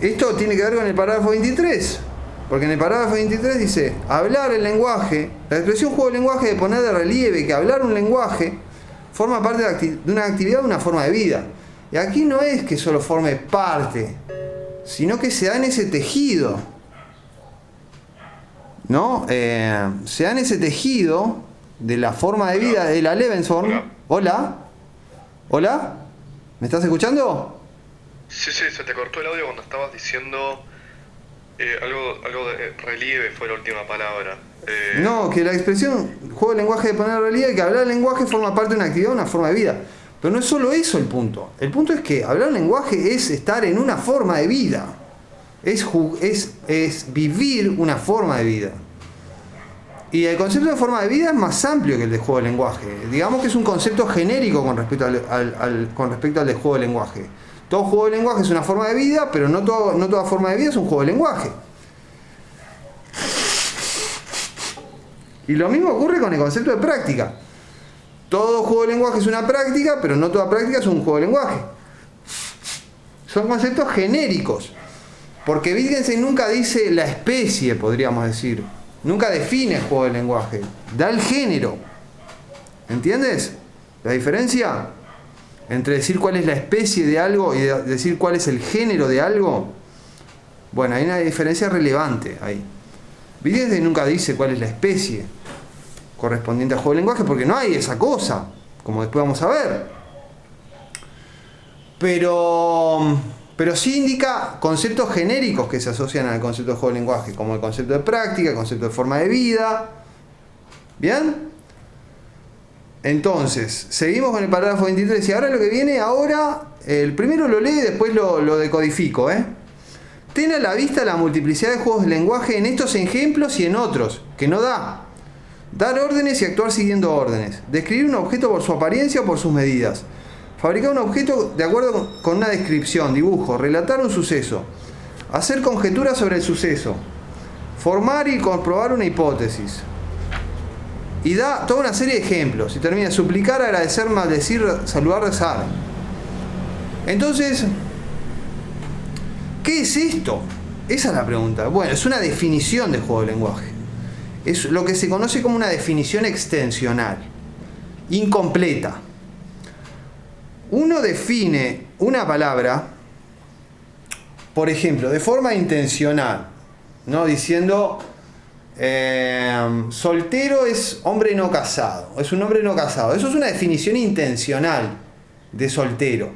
Esto tiene que ver con el parágrafo 23. Porque en el parágrafo 23 dice, hablar el lenguaje, la expresión juego de lenguaje de poner de relieve que hablar un lenguaje forma parte de una actividad, de una forma de vida. Y aquí no es que solo forme parte, sino que se da en ese tejido, ¿no? Se da en ese tejido de la forma de vida de la Lebensform. Hola, hola, ¿me estás escuchando? Sí, se te cortó el audio cuando estabas diciendo algo de relieve fue la última palabra. No, que la expresión juego de lenguaje de poner relieve que hablar el lenguaje forma parte de una actividad, una forma de vida. Pero no es solo eso el punto. El punto es que hablar lenguaje es estar en una forma de vida. Es vivir una forma de vida. Y el concepto de forma de vida es más amplio que el de juego de lenguaje. Digamos que es un concepto genérico con respecto al de juego de lenguaje. Todo juego de lenguaje es una forma de vida, pero no toda forma de vida es un juego de lenguaje. Y lo mismo ocurre con el concepto de práctica. Todo juego de lenguaje es una práctica, pero no toda práctica es un juego de lenguaje. Son conceptos genéricos. Porque Wittgenstein nunca dice la especie, podríamos decir. Nunca define el juego de lenguaje. Da el género. ¿Entiendes la diferencia entre decir cuál es la especie de algo y decir cuál es el género de algo? Bueno, hay una diferencia relevante ahí. Wittgenstein nunca dice cuál es la especie correspondiente al juego de lenguaje porque no hay esa cosa, como después vamos a ver. Pero sí indica conceptos genéricos que se asocian al concepto de juego de lenguaje, como el concepto de práctica, el concepto de forma de vida. ¿Bien? Entonces, seguimos con el parágrafo 23 y ahora lo que viene, el primero lo leo y después lo decodifico. Ten a la vista la multiplicidad de juegos de lenguaje en estos ejemplos y en otros, que no da. Dar órdenes y actuar siguiendo órdenes. Describir un objeto por su apariencia o por sus medidas. Fabricar un objeto de acuerdo con una descripción, dibujo. Relatar un suceso. Hacer conjeturas sobre el suceso. Formar y comprobar una hipótesis. Y da toda una serie de ejemplos. Y termina: suplicar, agradecer, maldecir, saludar, rezar. Entonces, ¿qué es esto? Esa es la pregunta. Bueno, es una definición de juego de lenguaje. Es lo que se conoce como una definición extensional, incompleta. Uno define una palabra, por ejemplo, de forma intencional, ¿no? Diciendo soltero es hombre no casado, es un hombre no casado. Eso es una definición intencional de soltero,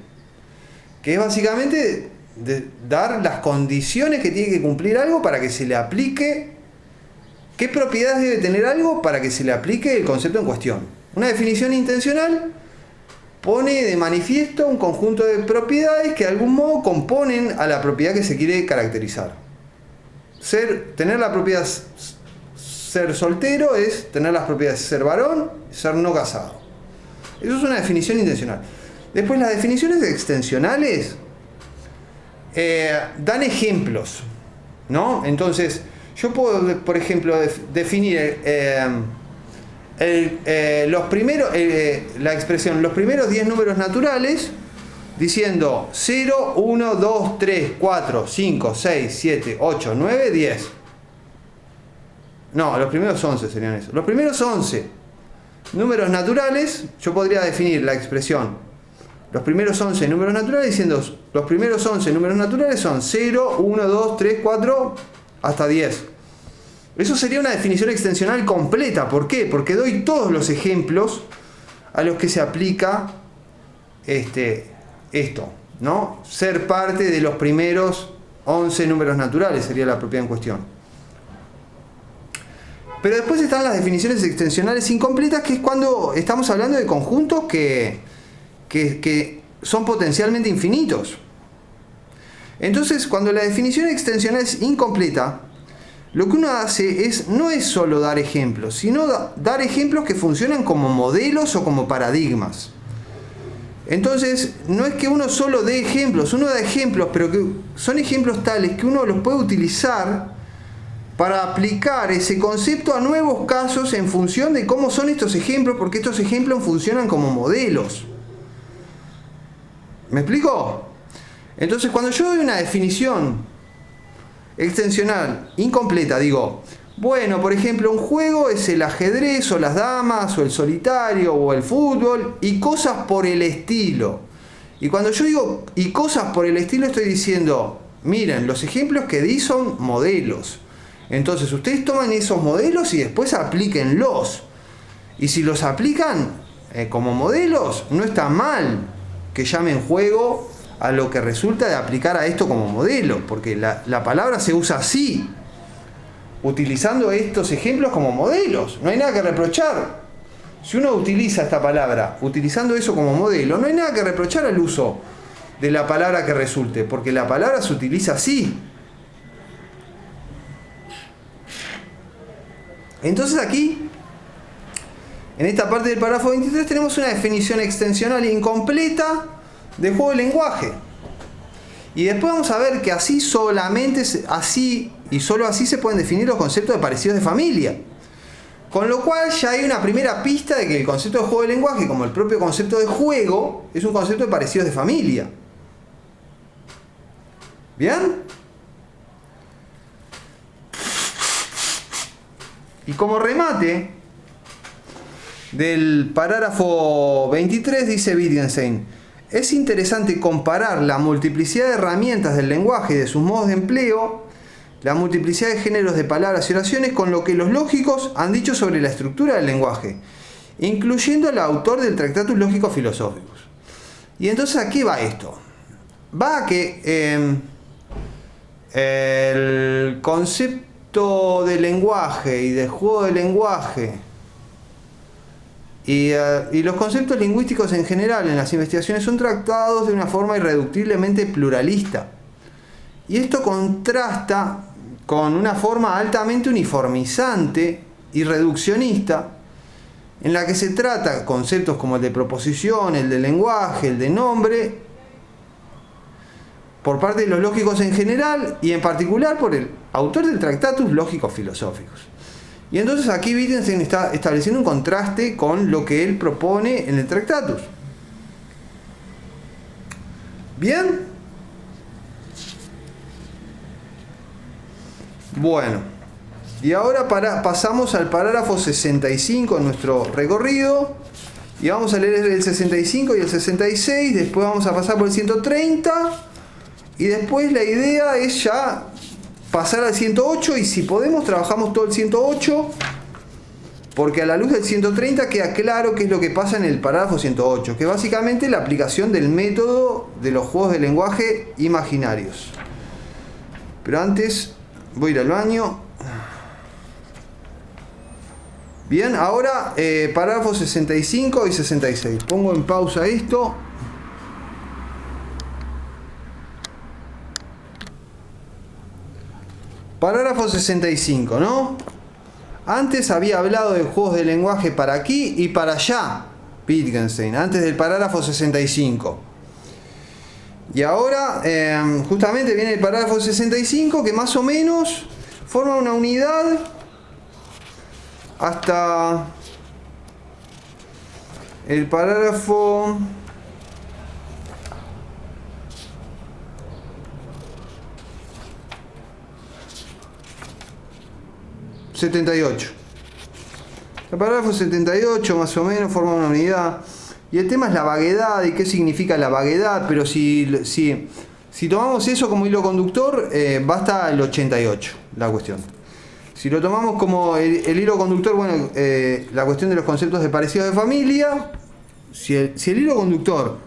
que es básicamente dar las condiciones que tiene que cumplir algo para que se le aplique. ¿Qué propiedades debe tener algo para que se le aplique el concepto en cuestión? Una definición intencional pone de manifiesto un conjunto de propiedades que de algún modo componen a la propiedad que se quiere caracterizar. Tener la propiedad ser soltero es tener las propiedades ser varón y ser no casado. Eso es una definición intencional. Después, las definiciones extensionales dan ejemplos, ¿no? Entonces, yo puedo, por ejemplo, definir la expresión los primeros 10 números naturales diciendo 0, 1, 2, 3, 4, 5, 6, 7, 8, 9, 10. No, los primeros 11 serían eso. Los primeros 11 números naturales, yo podría definir la expresión los primeros 11 números naturales diciendo los primeros 11 números naturales son 0, 1, 2, 3, 4, hasta 10. Eso sería una definición extensional completa. ¿Por qué? Porque doy todos los ejemplos a los que se aplica esto, ¿no? Ser parte de los primeros 11 números naturales sería la propiedad en cuestión. Pero después están las definiciones extensionales incompletas, que es cuando estamos hablando de conjuntos que son potencialmente infinitos. Entonces, cuando la definición extensional es incompleta, lo que uno hace no es solo dar ejemplos, sino dar ejemplos que funcionan como modelos o como paradigmas. Entonces, no es que uno solo dé ejemplos, uno da ejemplos, pero que son ejemplos tales que uno los puede utilizar para aplicar ese concepto a nuevos casos en función de cómo son estos ejemplos, porque estos ejemplos funcionan como modelos. ¿Me explico? Entonces, cuando yo doy una definición extensional incompleta, digo, bueno, por ejemplo, un juego es el ajedrez o las damas o el solitario o el fútbol y cosas por el estilo. Y cuando yo digo y cosas por el estilo estoy diciendo, miren, los ejemplos que di son modelos. Entonces ustedes toman esos modelos y después aplíquenlos. Y si los aplican como modelos, no está mal que llamen juego a lo que resulta de aplicar a esto como modelo, porque la palabra se usa así, utilizando estos ejemplos como modelos. No hay nada que reprochar. Si uno utiliza esta palabra utilizando eso como modelo, no hay nada que reprochar al uso de la palabra que resulte, porque la palabra se utiliza así. Entonces aquí, en esta parte del párrafo 23, tenemos una definición extensional incompleta de juego de lenguaje. Y después vamos a ver que así solamente, así y solo así se pueden definir los conceptos de parecidos de familia. Con lo cual ya hay una primera pista de que el concepto de juego de lenguaje, como el propio concepto de juego, es un concepto de parecidos de familia. ¿Bien? Y como remate del parágrafo 23 dice Wittgenstein: es interesante comparar la multiplicidad de herramientas del lenguaje y de sus modos de empleo, la multiplicidad de géneros de palabras y oraciones, con lo que los lógicos han dicho sobre la estructura del lenguaje, incluyendo al autor del Tractatus Lógicos Filosóficos. Y entonces, ¿a qué va esto? Va a que el concepto de lenguaje y de juego de lenguaje y los conceptos lingüísticos en general en las investigaciones son tratados de una forma irreductiblemente pluralista. Y esto contrasta con una forma altamente uniformizante y reduccionista, en la que se trata conceptos como el de proposición, el de lenguaje, el de nombre, por parte de los lógicos en general y en particular por el autor del Tractatus Lógicos Filosóficos. Y entonces aquí Wittgenstein está estableciendo un contraste con lo que él propone en el Tractatus. ¿Bien? Bueno, y ahora pasamos al parágrafo 65 en nuestro recorrido. Y vamos a leer el 65 y el 66, después vamos a pasar por el 130. Y después la idea es ya pasar al 108, y si podemos trabajamos todo el 108, porque a la luz del 130 queda claro qué es lo que pasa en el parágrafo 108, que es básicamente la aplicación del método de los juegos de lenguaje imaginarios. Pero antes voy a ir al baño. Bien, ahora parágrafos 65 y 66. Pongo en pausa esto. Parágrafo 65, ¿no? Antes había hablado de juegos de lenguaje para aquí y para allá, Wittgenstein, antes del parágrafo 65. Y ahora, justamente viene el parágrafo 65, que más o menos forma una unidad hasta el parágrafo 78. El parágrafo 78 más o menos forma una unidad. Y el tema es la vaguedad y qué significa la vaguedad, pero si tomamos eso como hilo conductor, basta el 88 la cuestión. Si lo tomamos como el hilo conductor, bueno, la cuestión de los conceptos de parecidos de familia, si el hilo conductor,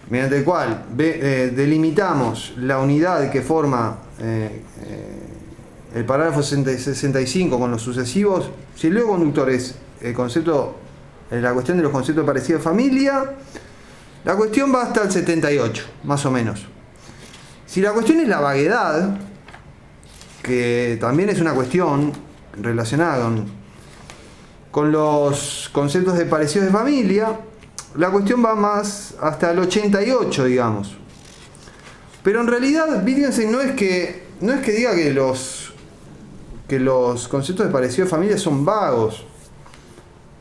mediante el cual delimitamos la unidad que forma el parágrafo 65 con los sucesivos, si el hilo conductor es el concepto, la cuestión de los conceptos de parecidos de familia, la cuestión va hasta el 78, más o menos. Si la cuestión es la vaguedad, que también es una cuestión relacionada con los conceptos de parecidos de familia, la cuestión va más hasta el 88, digamos. Pero en realidad Wittgenstein no es que diga que los conceptos de parecidos de familia son vagos.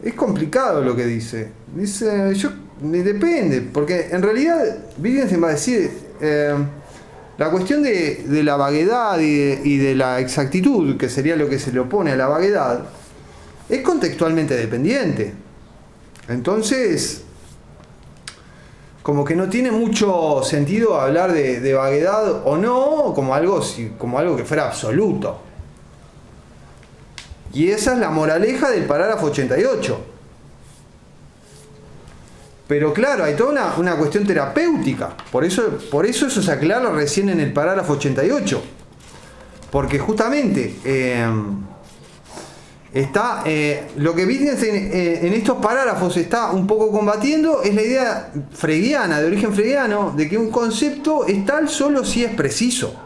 Es complicado lo que dice. Dice, depende, porque en realidad Wittgenstein va a decir, la cuestión de la vaguedad y de la exactitud, que sería lo que se le opone a la vaguedad, es contextualmente dependiente. Entonces, como que no tiene mucho sentido hablar de vaguedad o no, como algo que fuera absoluto. Y esa es la moraleja del parágrafo 88. Pero claro, hay toda una cuestión terapéutica. Por eso eso se aclara recién en el parágrafo 88. Porque justamente está lo que Wittgenstein en estos parágrafos está un poco combatiendo es la idea freudiana, de origen freudiano, de que un concepto es tal solo si es preciso.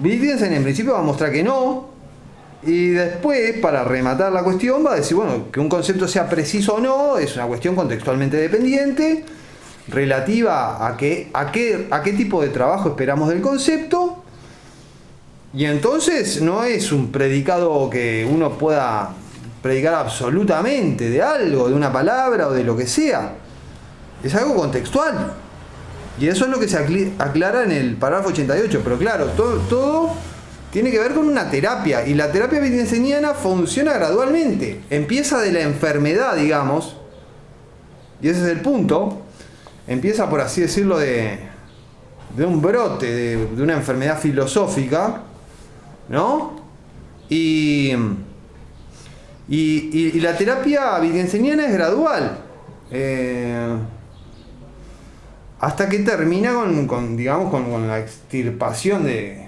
Wittgenstein en principio va a mostrar que no, y después, para rematar la cuestión, va a decir, bueno, que un concepto sea preciso o no es una cuestión contextualmente dependiente, relativa a qué tipo de trabajo esperamos del concepto, y entonces no es un predicado que uno pueda predicar absolutamente de algo, de una palabra o de lo que sea, es algo contextual. Y eso es lo que se aclara en el parágrafo 88. Pero claro, todo tiene que ver con una terapia. Y la terapia wittgensteiniana funciona gradualmente. Empieza de la enfermedad, digamos. Y ese es el punto. Empieza, por así decirlo, de un brote, de una enfermedad filosófica, ¿no? Y la terapia wittgensteiniana es gradual. Hasta que termina con la extirpación del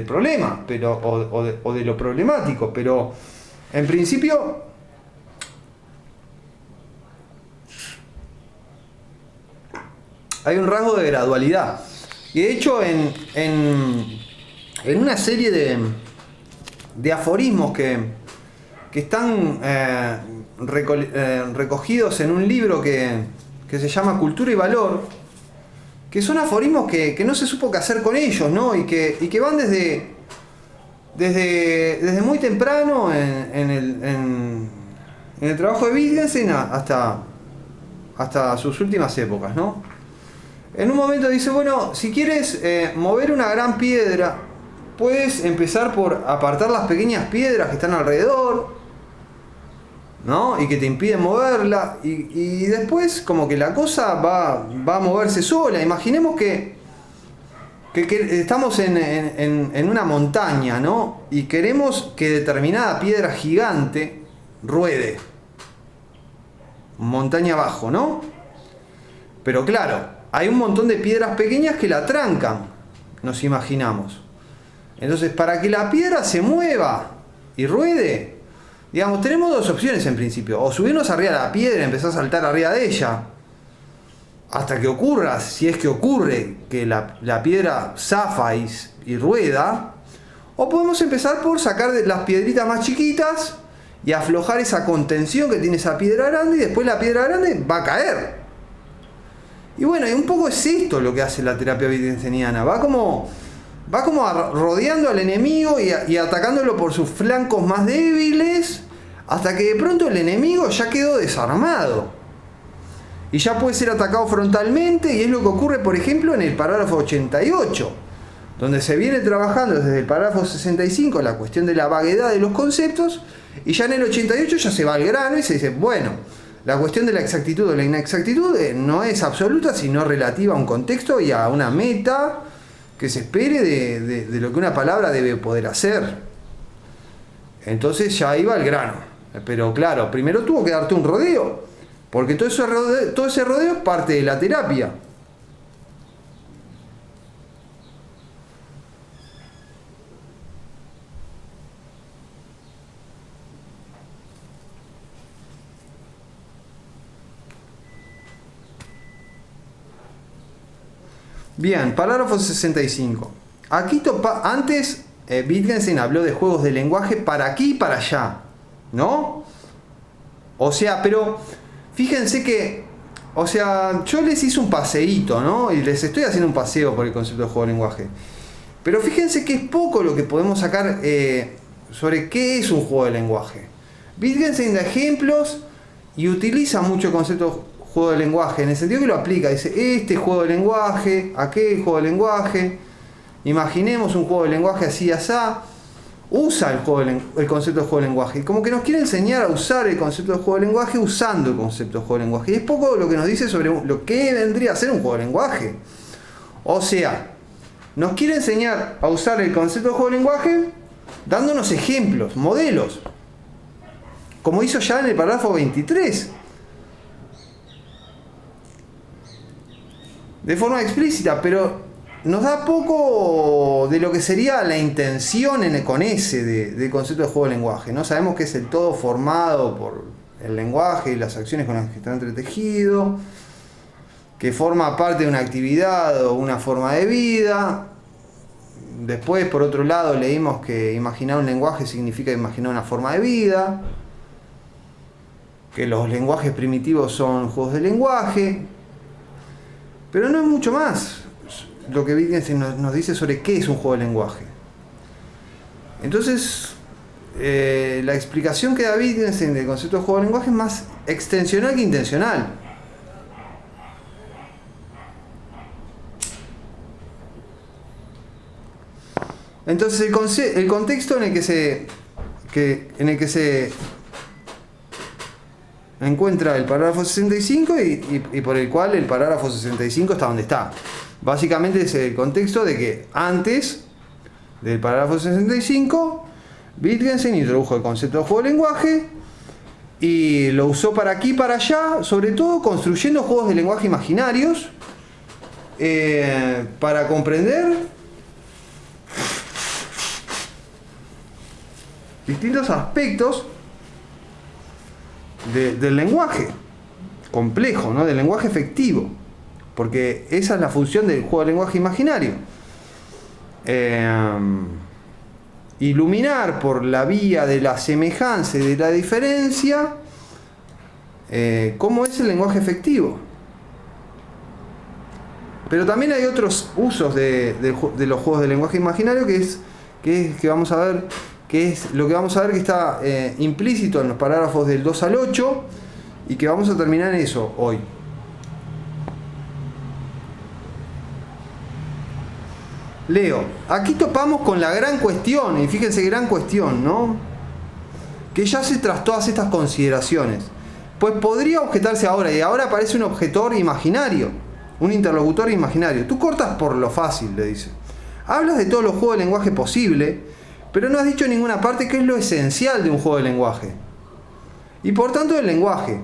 problema, o de lo problemático. Pero en principio hay un rasgo de gradualidad. Y de hecho en una serie de aforismos que están recogidos en un libro que se llama Cultura y Valor, que son aforismos que no se supo qué hacer con ellos, ¿no? Y que van desde muy temprano en el trabajo de Wittgenstein hasta sus últimas épocas, ¿no? En un momento dice, bueno, si quieres mover una gran piedra, puedes empezar por apartar las pequeñas piedras que están alrededor, ¿no? Y que te impiden moverla, y después como que la cosa va a moverse sola. Imaginemos que estamos en una montaña, ¿no? Y queremos que determinada piedra gigante ruede montaña abajo, ¿no? Pero claro, hay un montón de piedras pequeñas que la trancan, nos imaginamos. Entonces, para que la piedra se mueva y ruede, digamos, tenemos dos opciones en principio: o subirnos arriba de la piedra y empezar a saltar arriba de ella hasta que ocurra, si es que ocurre, que la piedra zafa y rueda, o podemos empezar por sacar las piedritas más chiquitas y aflojar esa contención que tiene esa piedra grande, y después la piedra grande va a caer. Y bueno, y un poco es esto lo que hace la terapia wittgensteiniana. Va como rodeando al enemigo y atacándolo por sus flancos más débiles, hasta que de pronto el enemigo ya quedó desarmado y ya puede ser atacado frontalmente. Y es lo que ocurre, por ejemplo, en el parágrafo 88, donde se viene trabajando desde el parágrafo 65 la cuestión de la vaguedad de los conceptos, y ya en el 88 ya se va al grano y se dice, bueno, la cuestión de la exactitud o la inexactitud no es absoluta, sino relativa a un contexto y a una meta que se espere de lo que una palabra debe poder hacer. Entonces ya iba al grano. Pero claro, primero tuvo que darte un rodeo, porque todo ese rodeo es parte de la terapia. Bien, parágrafo 65. Aquí antes Wittgenstein habló de juegos de lenguaje para aquí y para allá, ¿no? O sea, pero fíjense que, o sea, yo les hice un paseíto, ¿no? Y les estoy haciendo un paseo por el concepto de juego de lenguaje. Pero fíjense que es poco lo que podemos sacar sobre qué es un juego de lenguaje. Wittgenstein da ejemplos y utiliza mucho el concepto de juego de lenguaje, en el sentido que lo aplica. Dice, este juego de lenguaje, aquel juego de lenguaje, imaginemos un juego de lenguaje así y asá. Usa el concepto de juego de lenguaje. Y como que nos quiere enseñar a usar el concepto de juego de lenguaje usando el concepto de juego de lenguaje. Y es poco lo que nos dice sobre lo que vendría a ser un juego de lenguaje. O sea, nos quiere enseñar a usar el concepto de juego de lenguaje dándonos ejemplos, modelos. Como hizo ya en el párrafo 23. De forma explícita, pero nos da poco de lo que sería la intención con ese del concepto de juego de lenguaje. No sabemos que es el todo formado por el lenguaje y las acciones con las que está entretejido, que forma parte de una actividad o una forma de vida. Después, por otro lado, leímos que imaginar un lenguaje significa imaginar una forma de vida, que los lenguajes primitivos son juegos de lenguaje, pero no es mucho más lo que Wittgenstein nos dice sobre qué es un juego de lenguaje. Entonces, la explicación que da Wittgenstein del concepto de juego de lenguaje es más extensional que intencional. Entonces, el contexto en el que se encuentra el parágrafo 65 y por el cual el parágrafo 65 está donde está. Básicamente es el contexto de que antes del parágrafo 65 Wittgenstein introdujo el concepto de juego de lenguaje y lo usó para aquí y para allá, sobre todo construyendo juegos de lenguaje imaginarios para comprender distintos aspectos del lenguaje complejo, ¿no? Del lenguaje efectivo, porque esa es la función del juego de lenguaje imaginario. Iluminar por la vía de la semejanza y de la diferencia cómo es el lenguaje efectivo. Pero también hay otros usos de los juegos de lenguaje imaginario que vamos a ver, que es lo que vamos a ver que está implícito en los parágrafos del 2 al 8 y que vamos a terminar en eso hoy. Leo, aquí topamos con la gran cuestión, y fíjense, gran cuestión, ¿no? Que yace tras todas estas consideraciones. Pues podría objetarse ahora, y ahora aparece un objetor imaginario, un interlocutor imaginario. Tú cortas por lo fácil, le dice. Hablas de todos los juegos de lenguaje posible, pero no has dicho en ninguna parte qué es lo esencial de un juego de lenguaje. Y por tanto del lenguaje,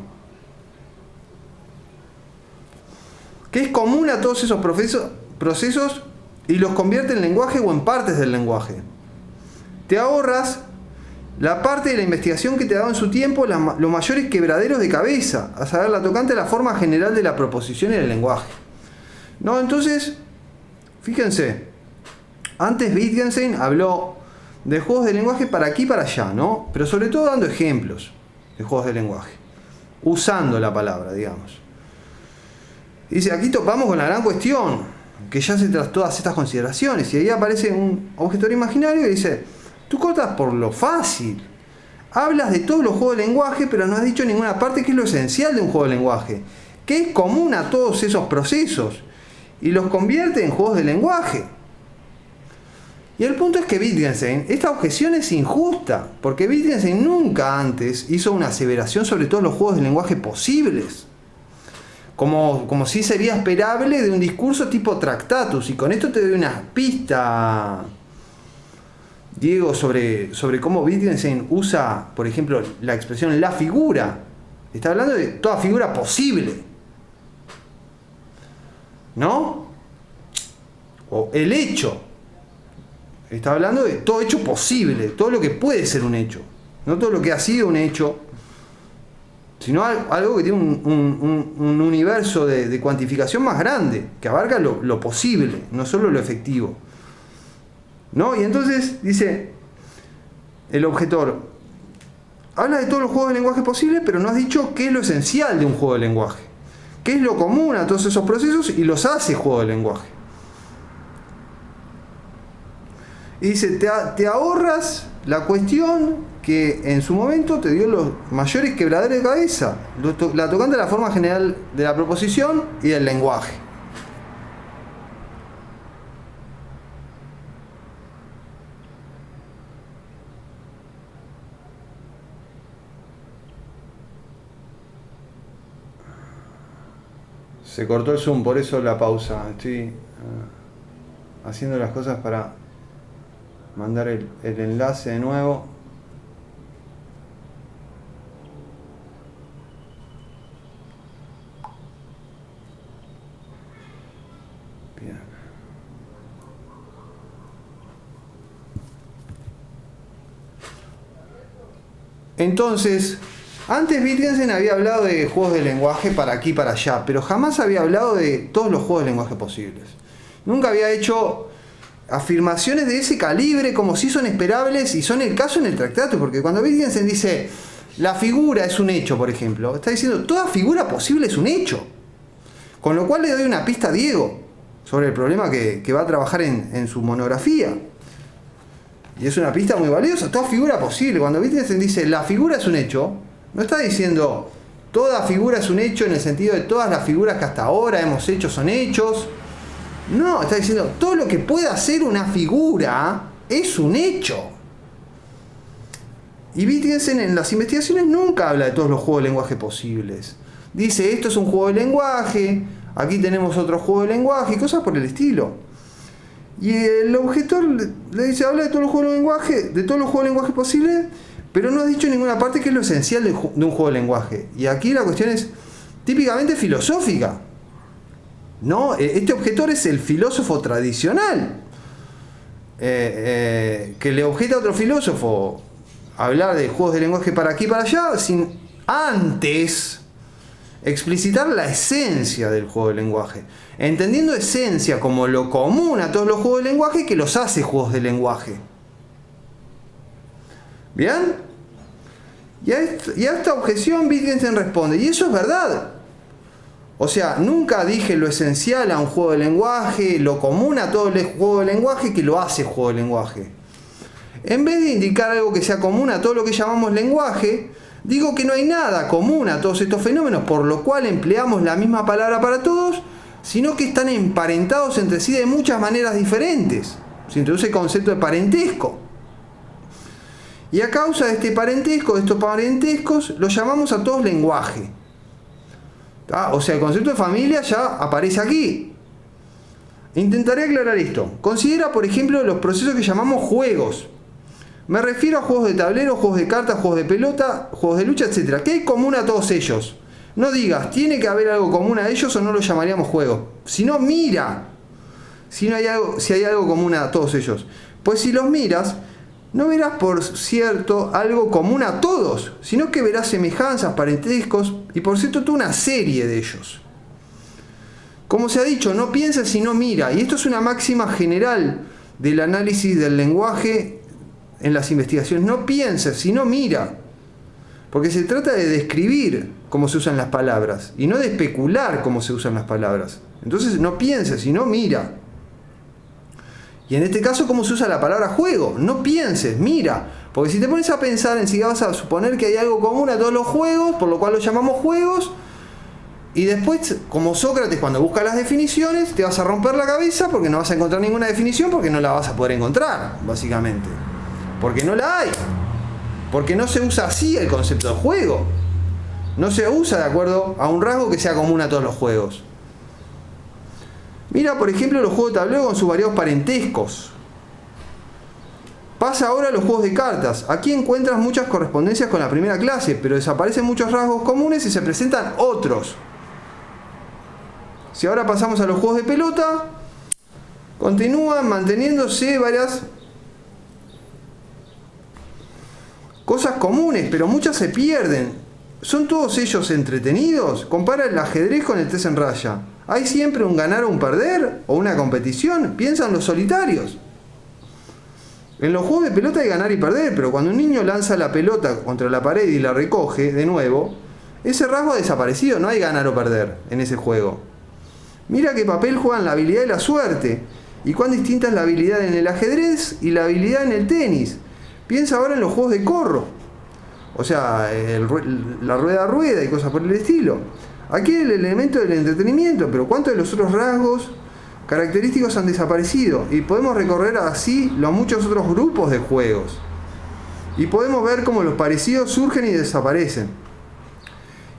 que es común a todos esos procesos y los convierte en lenguaje o en partes del lenguaje. Te ahorras la parte de la investigación que te ha dado en su tiempo los mayores quebraderos de cabeza, a saber, la tocante a la forma general de la proposición y del lenguaje. ¿No? Entonces, fíjense, antes Wittgenstein habló de juegos de lenguaje para aquí y para allá, ¿no? Pero sobre todo dando ejemplos de juegos de lenguaje, usando la palabra, digamos. Dice, aquí topamos con la gran cuestión, que yace tras todas estas consideraciones, y ahí aparece un objetor imaginario y dice, tú cortas por lo fácil, hablas de todos los juegos de lenguaje, pero no has dicho en ninguna parte qué es lo esencial de un juego de lenguaje, que es común a todos esos procesos, y los convierte en juegos de lenguaje. Y el punto es que Wittgenstein, esta objeción es injusta, porque Wittgenstein nunca antes hizo una aseveración sobre todos los juegos de lenguaje posibles, como si sería esperable de un discurso tipo Tractatus. Y con esto te doy una pista, Diego, sobre cómo Wittgenstein usa, por ejemplo, la expresión la figura. Está hablando de toda figura posible, ¿no? O el hecho. Está hablando de todo hecho posible, todo lo que puede ser un hecho, no todo lo que ha sido un hecho, sino algo que tiene un universo de cuantificación más grande, que abarca lo posible, no solo lo efectivo, ¿no? Y entonces dice el objetor, habla de todos los juegos de lenguaje posibles, pero no has dicho qué es lo esencial de un juego de lenguaje, qué es lo común a todos esos procesos y los hace juego de lenguaje. Y dice, te ahorras la cuestión que en su momento te dio los mayores quebradores de cabeza, la tocante a la forma general de la proposición y del lenguaje. Se cortó el Zoom, por eso la pausa. Estoy haciendo las cosas para mandar el enlace de nuevo. Bien. Entonces, antes Wittgenstein había hablado de juegos de lenguaje para aquí y para allá, pero jamás había hablado de todos los juegos de lenguaje posibles. Nunca había hecho afirmaciones de ese calibre como si son esperables y son el caso en el Tractatus, porque cuando Wittgenstein dice la figura es un hecho, por ejemplo, está diciendo toda figura posible es un hecho. Con lo cual le doy una pista a Diego sobre el problema que va a trabajar en su monografía. Y es una pista muy valiosa, toda figura posible. Cuando Wittgenstein dice la figura es un hecho, no está diciendo toda figura es un hecho en el sentido de todas las figuras que hasta ahora hemos hecho son hechos. No, está diciendo todo lo que pueda ser una figura es un hecho. Y Wittgenstein en las investigaciones nunca habla de todos los juegos de lenguaje posibles. Dice, esto es un juego de lenguaje, aquí tenemos otro juego de lenguaje y cosas por el estilo. Y el objetor le dice, habla de todos los juegos de lenguaje posibles, pero no has dicho en ninguna parte qué es lo esencial de un juego de lenguaje. Y aquí la cuestión es típicamente filosófica. No, este objetor es el filósofo tradicional, que le objeta a otro filósofo hablar de juegos de lenguaje para aquí y para allá, sin antes explicitar la esencia del juego de lenguaje, entendiendo esencia como lo común a todos los juegos de lenguaje que los hace juegos de lenguaje. ¿Bien? Y a esta objeción Wittgenstein responde, y eso es verdad. O sea, nunca dije lo esencial a un juego de lenguaje, lo común a todo el juego de lenguaje que lo hace juego de lenguaje. En vez de indicar algo que sea común a todo lo que llamamos lenguaje, digo que no hay nada común a todos estos fenómenos, por lo cual empleamos la misma palabra para todos, sino que están emparentados entre sí de muchas maneras diferentes. Se introduce el concepto de parentesco. Y a causa de este parentesco, de estos parentescos, los llamamos a todos lenguaje. O sea, el concepto de familia ya aparece aquí. Intentaré aclarar esto. Considera, por ejemplo, los procesos que llamamos juegos. Me refiero a juegos de tablero, juegos de cartas, juegos de pelota, juegos de lucha, etc. ¿Qué hay común a todos ellos? No digas, tiene que haber algo común a ellos o no lo llamaríamos juego. Si no, mira si hay algo común a todos ellos. Pues si los miras, no verás por cierto algo común a todos, sino que verás semejanzas, parentescos y por cierto toda una serie de ellos. Como se ha dicho, no pienses sino mira, y esto es una máxima general del análisis del lenguaje en las investigaciones. No pienses sino mira, porque se trata de describir cómo se usan las palabras y no de especular cómo se usan las palabras. Entonces no pienses sino mira. Y en este caso, ¿cómo se usa la palabra juego? No pienses, mira. Porque si te pones a pensar, enseguida vas a suponer que hay algo común a todos los juegos, por lo cual los llamamos juegos. Y después, como Sócrates, cuando busca las definiciones, te vas a romper la cabeza porque no vas a encontrar ninguna definición, porque no la vas a poder encontrar, básicamente. Porque no la hay. Porque no se usa así el concepto de juego. No se usa de acuerdo a un rasgo que sea común a todos los juegos. Mira, por ejemplo, los juegos de tablero con sus variados parentescos. Pasa ahora a los juegos de cartas. Aquí encuentras muchas correspondencias con la primera clase, pero desaparecen muchos rasgos comunes y se presentan otros. Si ahora pasamos a los juegos de pelota, continúan manteniéndose varias cosas comunes, pero muchas se pierden. ¿Son todos ellos entretenidos? Compara el ajedrez con el 3 en raya. ¿Hay siempre un ganar o un perder? ¿O una competición? Piensa en los solitarios. En los juegos de pelota hay ganar y perder, pero cuando un niño lanza la pelota contra la pared y la recoge de nuevo, ese rasgo ha desaparecido, no hay ganar o perder en ese juego. Mira qué papel juegan la habilidad y la suerte. Y cuán distinta es la habilidad en el ajedrez y la habilidad en el tenis. Piensa ahora en los juegos de corro. O sea, la rueda a rueda y cosas por el estilo. Aquí el elemento del entretenimiento, pero ¿cuántos de los otros rasgos característicos han desaparecido? Y podemos recorrer así los muchos otros grupos de juegos. Y podemos ver cómo los parecidos surgen y desaparecen.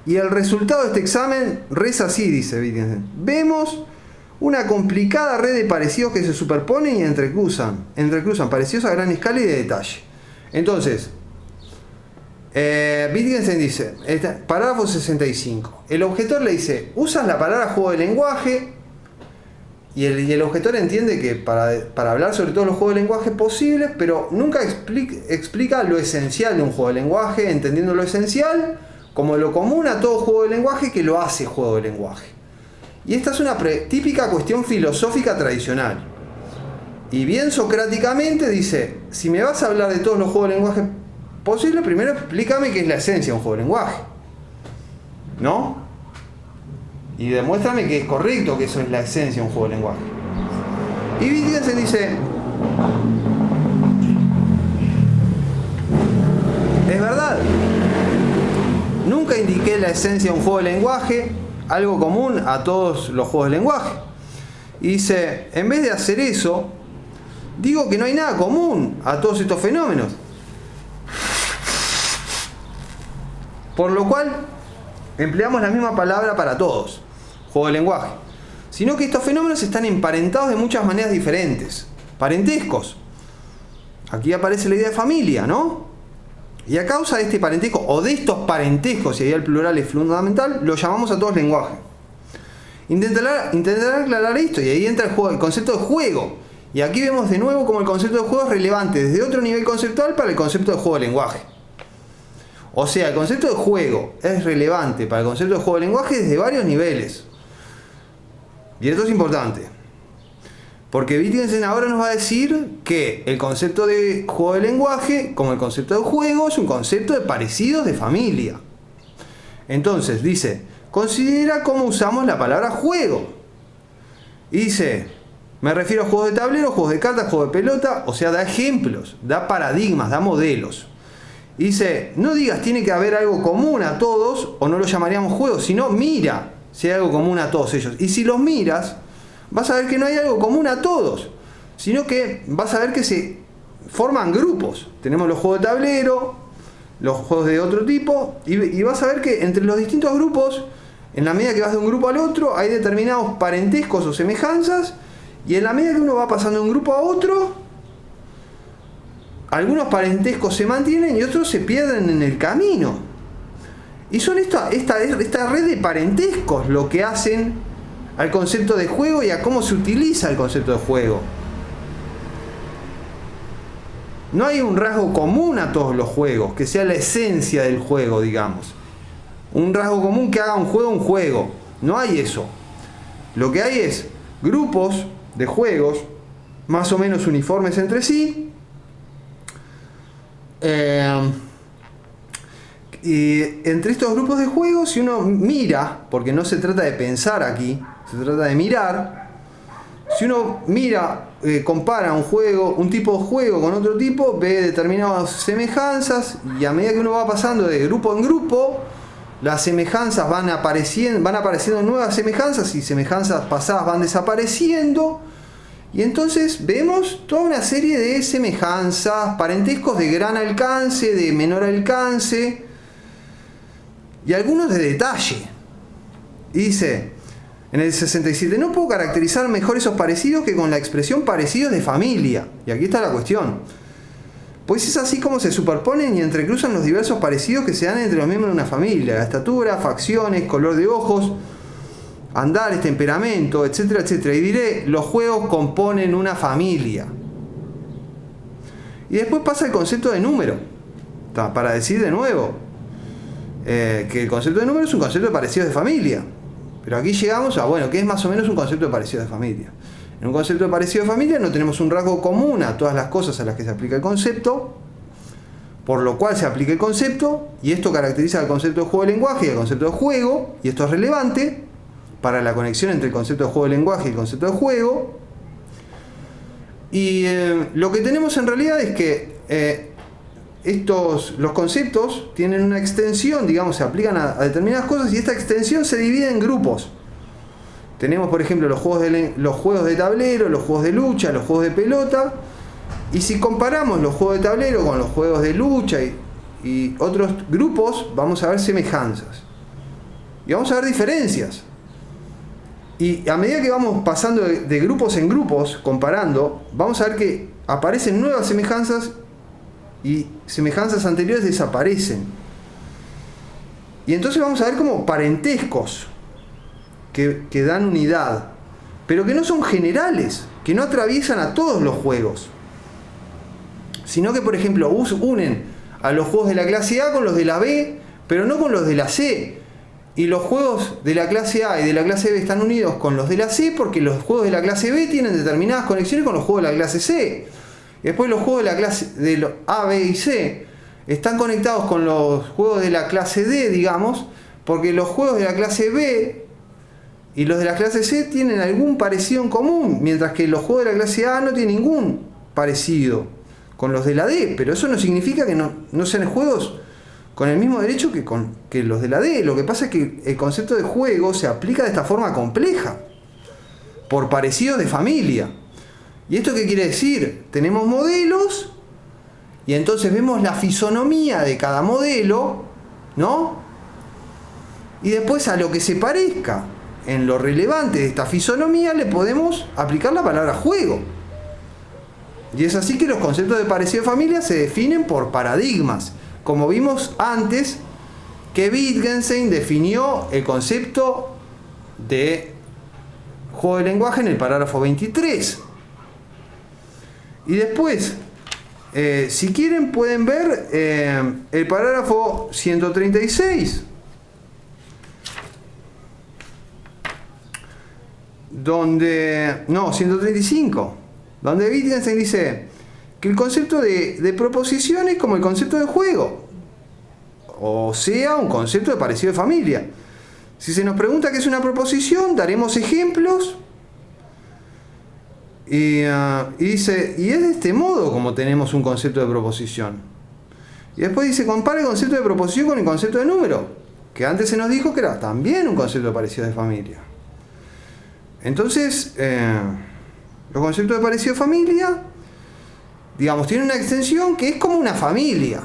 Y el resultado de este examen reza así, dice Wittgenstein. Vemos una complicada red de parecidos que se superponen y entrecruzan parecidos a gran escala y de detalle. Entonces, Wittgenstein dice, parágrafo 65, el objetor le dice, usas la palabra juego de lenguaje, y el objetor entiende que para hablar sobre todos los juegos de lenguaje posibles, pero nunca explica lo esencial de un juego de lenguaje, entendiendo lo esencial como lo común a todo juego de lenguaje que lo hace juego de lenguaje. Y esta es una típica cuestión filosófica tradicional. Y bien socráticamente dice, si me vas a hablar de todos los juegos de lenguaje posibles, primero explícame qué es la esencia de un juego de lenguaje, ¿no? Y demuéstrame que es correcto que eso es la esencia de un juego de lenguaje. Y Wittgenstein dice, es verdad, nunca indiqué la esencia de un juego de lenguaje, algo común a todos los juegos de lenguaje. Y dice, en vez de hacer eso, digo que no hay nada común a todos estos fenómenos. Por lo cual, empleamos la misma palabra para todos, juego de lenguaje. Sino que estos fenómenos están emparentados de muchas maneras diferentes. Parentescos. Aquí aparece la idea de familia, ¿no? Y a causa de este parentesco, o de estos parentescos, y ahí el plural es fundamental, lo llamamos a todos lenguaje. Intentará aclarar esto, y ahí entra el concepto de juego. Y aquí vemos de nuevo cómo el concepto de juego es relevante desde otro nivel conceptual para el concepto de juego de lenguaje. O sea, el concepto de juego es relevante para el concepto de juego de lenguaje desde varios niveles. Y esto es importante. Porque Wittgenstein ahora nos va a decir que el concepto de juego de lenguaje, como el concepto de juego, es un concepto de parecidos de familia. Entonces, dice, considera cómo usamos la palabra juego. Y dice, me refiero a juegos de tablero, juegos de cartas, juegos de pelota, o sea, da ejemplos, da paradigmas, da modelos. Y dice, no digas tiene que haber algo común a todos, o no lo llamaríamos juegos, sino mira si hay algo común a todos ellos. Y si los miras, vas a ver que no hay algo común a todos, sino que vas a ver que se forman grupos. Tenemos los juegos de tablero, los juegos de otro tipo, y vas a ver que entre los distintos grupos, en la medida que vas de un grupo al otro, hay determinados parentescos o semejanzas, y en la medida que uno va pasando de un grupo a otro, algunos parentescos se mantienen y otros se pierden en el camino. Y son esta red de parentescos lo que hacen al concepto de juego y a cómo se utiliza el concepto de juego. No hay un rasgo común a todos los juegos, que sea la esencia del juego, digamos. Un rasgo común que haga un juego. No hay eso. Lo que hay es grupos de juegos más o menos uniformes entre sí. Y entre estos grupos de juegos, si uno mira, porque no se trata de pensar aquí, se trata de mirar. Si uno mira, compara un tipo de juego con otro tipo, ve determinadas semejanzas, y a medida que uno va pasando de grupo en grupo, las semejanzas van apareciendo nuevas semejanzas, y semejanzas pasadas van desapareciendo, y entonces vemos toda una serie de semejanzas, parentescos de gran alcance, de menor alcance, y algunos de detalle. Y dice en el 67, no puedo caracterizar mejor esos parecidos que con la expresión parecidos de familia. Y aquí está la cuestión. Pues es así como se superponen y entrecruzan los diversos parecidos que se dan entre los miembros de una familia: la estatura, facciones, color de ojos, andares, temperamento, etcétera, etcétera. Y diré, los juegos componen una familia. Y después pasa el concepto de número, para decir de nuevo que el concepto de número es un concepto de parecidos de familia. Pero aquí llegamos a, bueno, ¿qué es más o menos un concepto de parecidos de familia? En un concepto de parecido de familia no tenemos un rasgo común a todas las cosas a las que se aplica el concepto, por lo cual se aplica el concepto, y esto caracteriza al concepto de juego de lenguaje y al concepto de juego, y esto es relevante para la conexión entre el concepto de juego de lenguaje y el concepto de juego. Y lo que tenemos en realidad es que los conceptos tienen una extensión, digamos, se aplican a determinadas cosas, y esta extensión se divide en grupos. Tenemos, por ejemplo, los juegos de tablero, los juegos de lucha, los juegos de pelota. Y si comparamos los juegos de tablero con los juegos de lucha y otros grupos, vamos a ver semejanzas. Y vamos a ver diferencias. Y a medida que vamos pasando de grupos en grupos, comparando, vamos a ver que aparecen nuevas semejanzas y semejanzas anteriores desaparecen. Y entonces vamos a ver como parentescos que dan unidad, pero que no son generales, que no atraviesan a todos los juegos, sino que, por ejemplo, unen a los juegos de la clase A con los de la B, pero no con los de la C. Y los juegos de la clase A y de la clase B están unidos con los de la C porque los juegos de la clase B tienen determinadas conexiones con los juegos de la clase C. Y después los juegos de la clase de A, B y C están conectados con los juegos de la clase D, digamos, porque los juegos de la clase B y los de la clase C tienen algún parecido en común, mientras que los juegos de la clase A no tienen ningún parecido con los de la D. Pero eso no significa que no sean juegos con el mismo derecho que los de la D. Lo que pasa es que el concepto de juego se aplica de esta forma compleja, por parecidos de familia. ¿Y esto qué quiere decir? Tenemos modelos y entonces vemos la fisonomía de cada modelo, ¿no? Y después a lo que se parezca en lo relevante de esta fisonomía le podemos aplicar la palabra juego. Y es así que los conceptos de parecido de familia se definen por paradigmas. Como vimos antes, que Wittgenstein definió el concepto de juego de lenguaje en el parágrafo 23. Y después, si quieren, pueden ver el parágrafo 136, donde 135, donde Wittgenstein dice que el concepto de proposición es como el concepto de juego, o sea, un concepto de parecido de familia. Si se nos pregunta qué es una proposición, daremos ejemplos, y dice, y es de este modo como tenemos un concepto de proposición. Y después dice, compara el concepto de proposición con el concepto de número, que antes se nos dijo que era también un concepto de parecido de familia. Entonces, los conceptos de parecido de familia, digamos, tienen una extensión que es como una familia.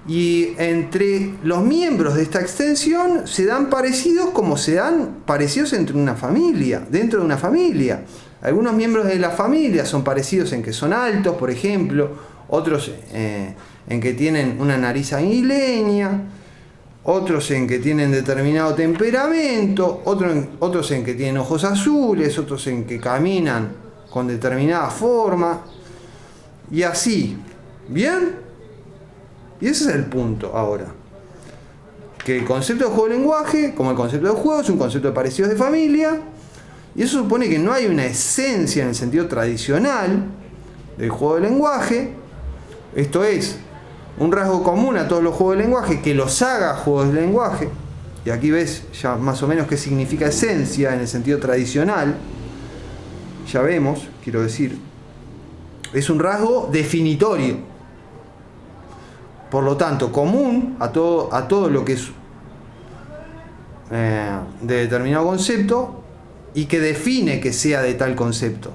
Y entre los miembros de esta extensión se dan parecidos como se dan parecidos entre una familia, dentro de una familia. Algunos miembros de la familia son parecidos en que son altos, por ejemplo, otros en que tienen una nariz aguileña, otros en que tienen determinado temperamento, otros en que tienen ojos azules, otros en que caminan con determinada forma, y así. ¿Bien? Y ese es el punto ahora. Que el concepto de juego de lenguaje, como el concepto de juego, es un concepto de parecidos de familia, y eso supone que no hay una esencia en el sentido tradicional del juego de lenguaje. Esto es, un rasgo común a todos los juegos de lenguaje que los haga juegos de lenguaje. Y aquí ves ya más o menos qué significa esencia en el sentido tradicional. Ya vemos, quiero decir, es un rasgo definitorio. Por lo tanto, común a todo lo que es de determinado concepto y que define que sea de tal concepto.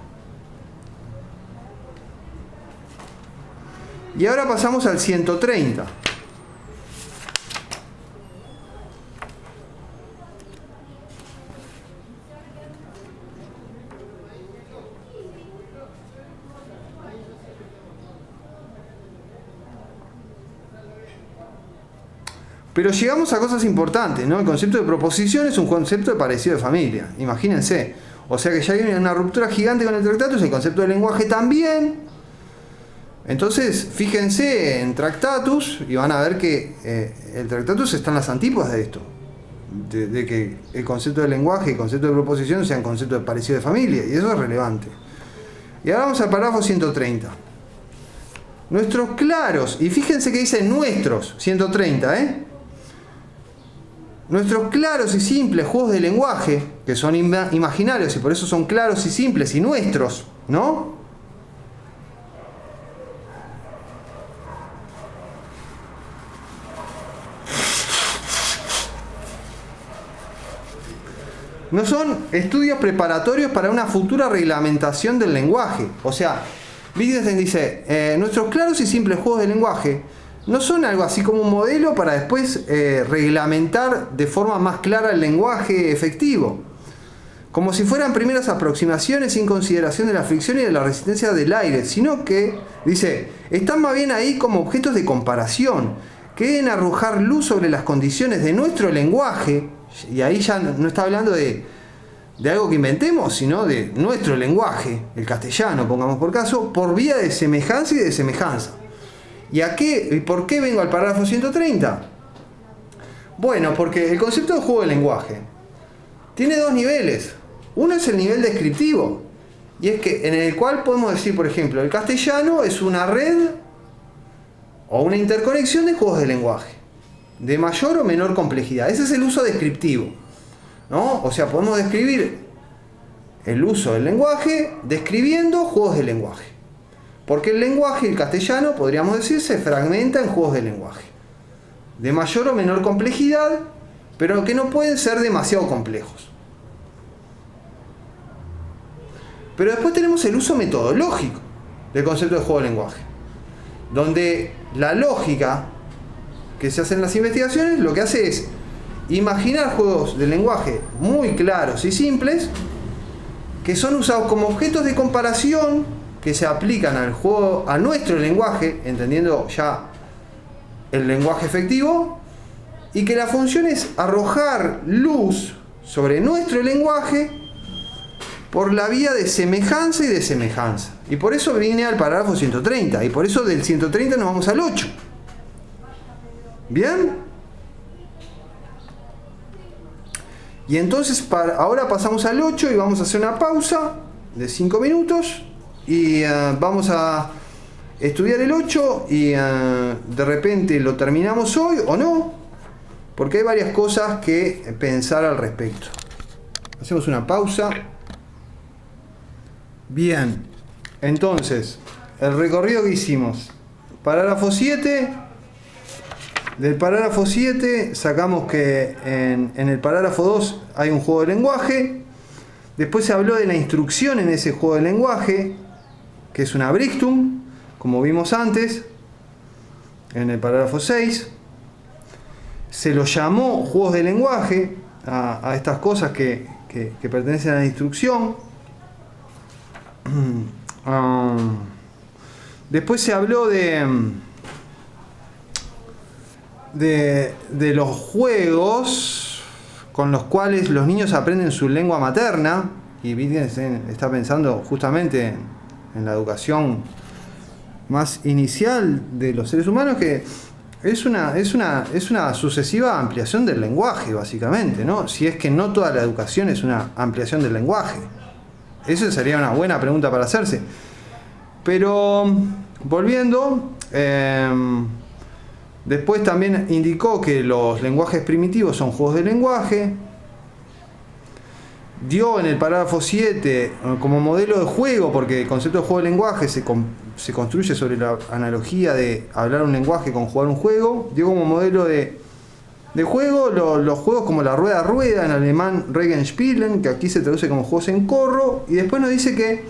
Y ahora pasamos al 130. Pero llegamos a cosas importantes, ¿no? El concepto de proposición es un concepto de parecido de familia. Imagínense. O sea que ya hay una ruptura gigante con el Tractatus, el concepto de lenguaje también. Entonces, fíjense en Tractatus y van a ver que el Tractatus está en las antípodas de esto. De que el concepto de lenguaje y el concepto de proposición sean conceptos de parecido de familia. Y eso es relevante. Y ahora vamos al parágrafo 130. Nuestros claros, y fíjense que dice nuestros, 130, Nuestros claros y simples juegos de lenguaje, que son imaginarios y por eso son claros y simples y nuestros, ¿no? No son estudios preparatorios para una futura reglamentación del lenguaje. O sea, Wittgenstein dice, nuestros claros y simples juegos de lenguaje no son algo así como un modelo para después reglamentar de forma más clara el lenguaje efectivo. Como si fueran primeras aproximaciones sin consideración de la fricción y de la resistencia del aire, sino que, dice, están más bien ahí como objetos de comparación, que deben arrojar luz sobre las condiciones de nuestro lenguaje, y ahí ya no está hablando de algo que inventemos, sino de nuestro lenguaje, el castellano, pongamos por caso, por vía de semejanza y de semejanza. ¿Y por qué vengo al parágrafo 130? Bueno, porque el concepto de juego de lenguaje tiene dos niveles. Uno es el nivel descriptivo, y es que en el cual podemos decir, por ejemplo, el castellano es una red o una interconexión de juegos de lenguaje, de mayor o menor complejidad. Ese es el uso descriptivo, ¿no? O sea, podemos describir el uso del lenguaje describiendo juegos de lenguaje. Porque el lenguaje, el castellano, podríamos decir, se fragmenta en juegos de lenguaje, de mayor o menor complejidad, pero que no pueden ser demasiado complejos. Pero después tenemos el uso metodológico del concepto de juego de lenguaje, donde la lógica que se hace en las investigaciones lo que hace es imaginar juegos de lenguaje muy claros y simples que son usados como objetos de comparación que se aplican al juego, a nuestro lenguaje, entendiendo ya el lenguaje efectivo, y que la función es arrojar luz sobre nuestro lenguaje por la vía de semejanza y de semejanza. Y por eso vine al parágrafo 130, y por eso del 130 nos vamos al 8. ¿Bien? Y entonces ahora pasamos al 8 y vamos a hacer una pausa de 5 minutos y vamos a estudiar el 8 y de repente lo terminamos hoy o no, porque hay varias cosas que pensar al respecto. Hacemos una pausa. Bien, entonces, el recorrido que hicimos. Parágrafo 7. Del parágrafo 7 sacamos que en el parágrafo 2 hay un juego de lenguaje. Después se habló de la instrucción en ese juego de lenguaje, que es una Brichtung, como vimos antes, en el parágrafo 6. Se lo llamó juegos de lenguaje a estas cosas que pertenecen a la instrucción. Después se habló de los juegos con los cuales los niños aprenden su lengua materna, y Wittgenstein está pensando justamente en la educación más inicial de los seres humanos, que es una sucesiva ampliación del lenguaje, básicamente, ¿no? Si es que no toda la educación es una ampliación del lenguaje. Esa sería una buena pregunta para hacerse. Pero, volviendo, después también indicó que los lenguajes primitivos son juegos de lenguaje. Dio en el parágrafo 7 como modelo de juego, porque el concepto de juego de lenguaje se construye sobre la analogía de hablar un lenguaje con jugar un juego. Dio como modelo de juego los juegos como la rueda a rueda, en alemán Regenspielen, que aquí se traduce como juegos en corro. Y después nos dice que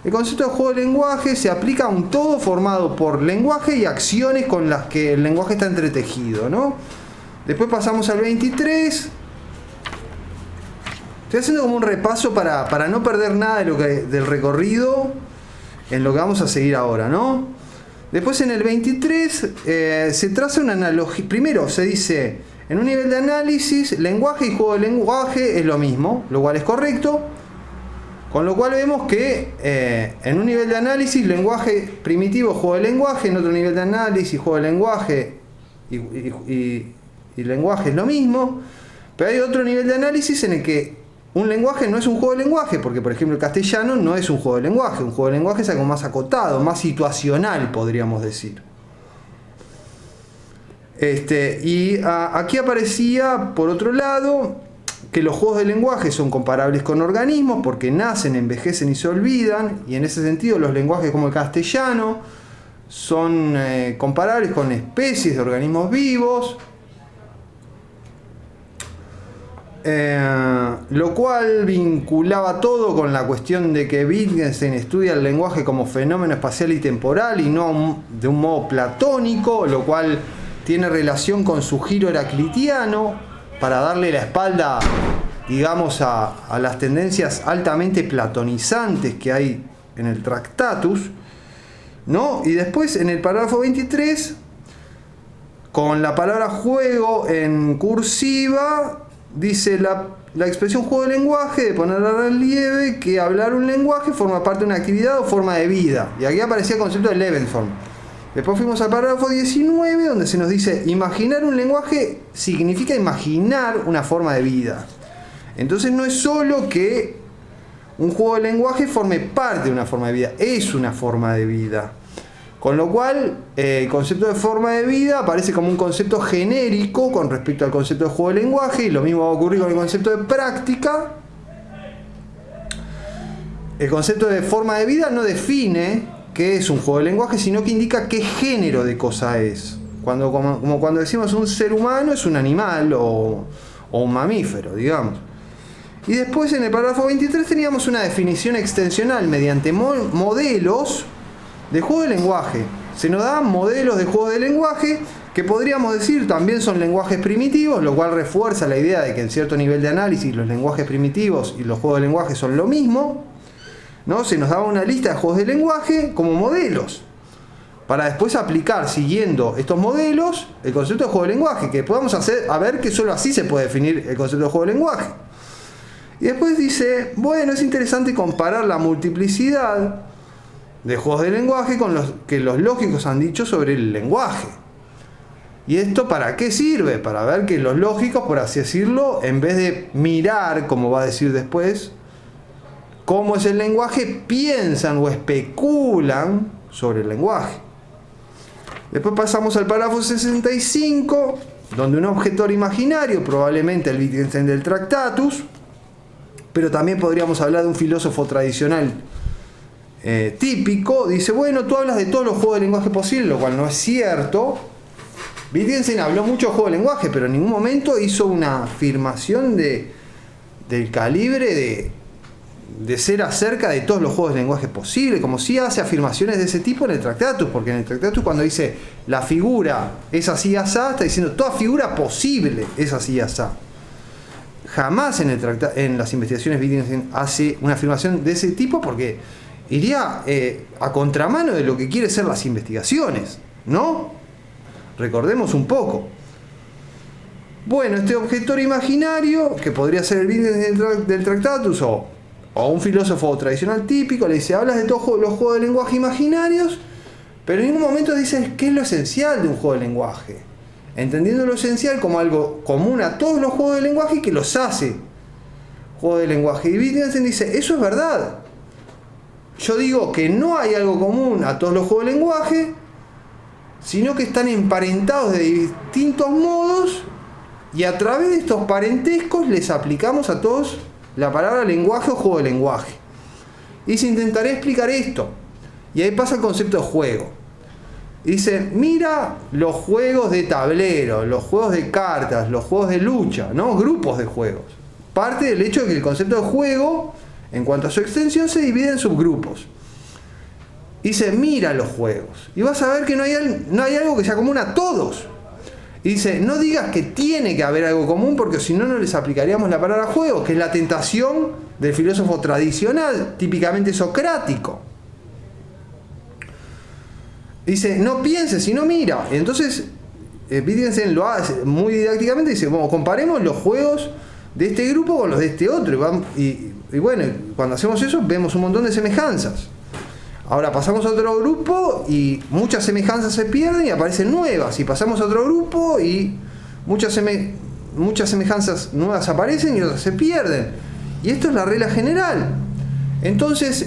el concepto de juego de lenguaje se aplica a un todo formado por lenguaje y acciones con las que el lenguaje está entretejido, ¿no? Después pasamos al 23. Estoy haciendo como un repaso para no perder nada del recorrido en lo que vamos a seguir ahora, ¿no? Después en el 23 se traza una analogía. Primero se dice, en un nivel de análisis, lenguaje y juego de lenguaje es lo mismo, lo cual es correcto. Con lo cual vemos que en un nivel de análisis, lenguaje primitivo, juego de lenguaje; en otro nivel de análisis, juego de lenguaje y lenguaje es lo mismo. Pero hay otro nivel de análisis en el que un lenguaje no es un juego de lenguaje, porque por ejemplo el castellano no es un juego de lenguaje. Un juego de lenguaje es algo más acotado, más situacional, podríamos decir. Aquí aparecía, por otro lado, que los juegos de lenguaje son comparables con organismos porque nacen, envejecen y se olvidan, y en ese sentido los lenguajes como el castellano son comparables con especies de organismos vivos. Lo cual vinculaba todo con la cuestión de que Wittgenstein estudia el lenguaje como fenómeno espacial y temporal y no de un modo platónico, lo cual tiene relación con su giro heraclitiano para darle la espalda, digamos, a las tendencias altamente platonizantes que hay en el Tractatus, ¿no? Y después en el parágrafo 23, con la palabra juego en cursiva, dice la expresión juego de lenguaje, de poner a relieve que hablar un lenguaje forma parte de una actividad o forma de vida. Y aquí aparecía el concepto de Lebensform. Después fuimos al parágrafo 19, donde se nos dice: imaginar un lenguaje significa imaginar una forma de vida. Entonces no es solo que un juego de lenguaje forme parte de una forma de vida, es una forma de vida. Con lo cual, el concepto de forma de vida aparece como un concepto genérico con respecto al concepto de juego de lenguaje, y lo mismo va a ocurrir con el concepto de práctica. El concepto de forma de vida no define qué es un juego de lenguaje, sino que indica qué género de cosa es. Como cuando decimos un ser humano es un animal o un mamífero, digamos. Y después en el parágrafo 23 teníamos una definición extensional mediante modelos de juego de lenguaje. Se nos dan modelos de juego de lenguaje que podríamos decir también son lenguajes primitivos, lo cual refuerza la idea de que en cierto nivel de análisis los lenguajes primitivos y los juegos de lenguaje son lo mismo, ¿no? Se nos daba una lista de juegos de lenguaje como modelos, para después aplicar, siguiendo estos modelos, el concepto de juego de lenguaje, que podamos a ver que solo así se puede definir el concepto de juego de lenguaje. Y después dice, bueno, es interesante comparar la multiplicidad de juegos de lenguaje con los que los lógicos han dicho sobre el lenguaje. ¿Y esto para qué sirve? Para ver que los lógicos, por así decirlo, en vez de mirar, como va a decir después, cómo es el lenguaje, piensan o especulan sobre el lenguaje. Después pasamos al párrafo 65, donde un objetor imaginario, probablemente el Wittgenstein del Tractatus, pero también podríamos hablar de un filósofo tradicional típico, dice, bueno, tú hablas de todos los juegos de lenguaje posibles, lo cual no es cierto. Wittgenstein habló mucho de juego de lenguaje, pero en ningún momento hizo una afirmación del calibre de ser acerca de todos los juegos de lenguaje posibles, como si hace afirmaciones de ese tipo en el Tractatus, porque en el Tractatus cuando dice la figura es así asá, está diciendo toda figura posible es así asá. Jamás en las investigaciones Wittgenstein hace una afirmación de ese tipo, porque iría a contramano de lo que quiere ser las investigaciones, ¿no? Recordemos un poco. Bueno, este objetor imaginario, que podría ser el Wittgenstein del Tractatus o un filósofo tradicional típico, le dice, hablas de todos los juegos de lenguaje imaginarios, pero en ningún momento dices qué es lo esencial de un juego de lenguaje, entendiendo lo esencial como algo común a todos los juegos de lenguaje y que los hace juego de lenguaje. Y Wittgenstein dice, eso es verdad. Yo digo que no hay algo común a todos los juegos de lenguaje, sino que están emparentados de distintos modos, y a través de estos parentescos les aplicamos a todos la palabra lenguaje o juego de lenguaje. Y se intentaré explicar esto. Y ahí pasa el concepto de juego. Dice, mira los juegos de tablero, los juegos de cartas, los juegos de lucha, ¿no? Grupos de juegos. Parte del hecho de que el concepto de juego, en cuanto a su extensión, se divide en subgrupos. Dice, mira los juegos. Y vas a ver que no hay algo que sea común a todos. Y dice, no digas que tiene que haber algo común, porque si no, no les aplicaríamos la palabra juego, que es la tentación del filósofo tradicional, típicamente socrático. Dice, no pienses, sino mira. Y entonces, Wittgenstein lo hace muy didácticamente, dice, bueno, comparemos los juegos de este grupo con los de este otro. Y bueno, cuando hacemos eso, vemos un montón de semejanzas. Ahora pasamos a otro grupo y muchas semejanzas se pierden y aparecen nuevas. Y pasamos a otro grupo y muchas semejanzas nuevas aparecen y otras se pierden. Y esto es la regla general. Entonces,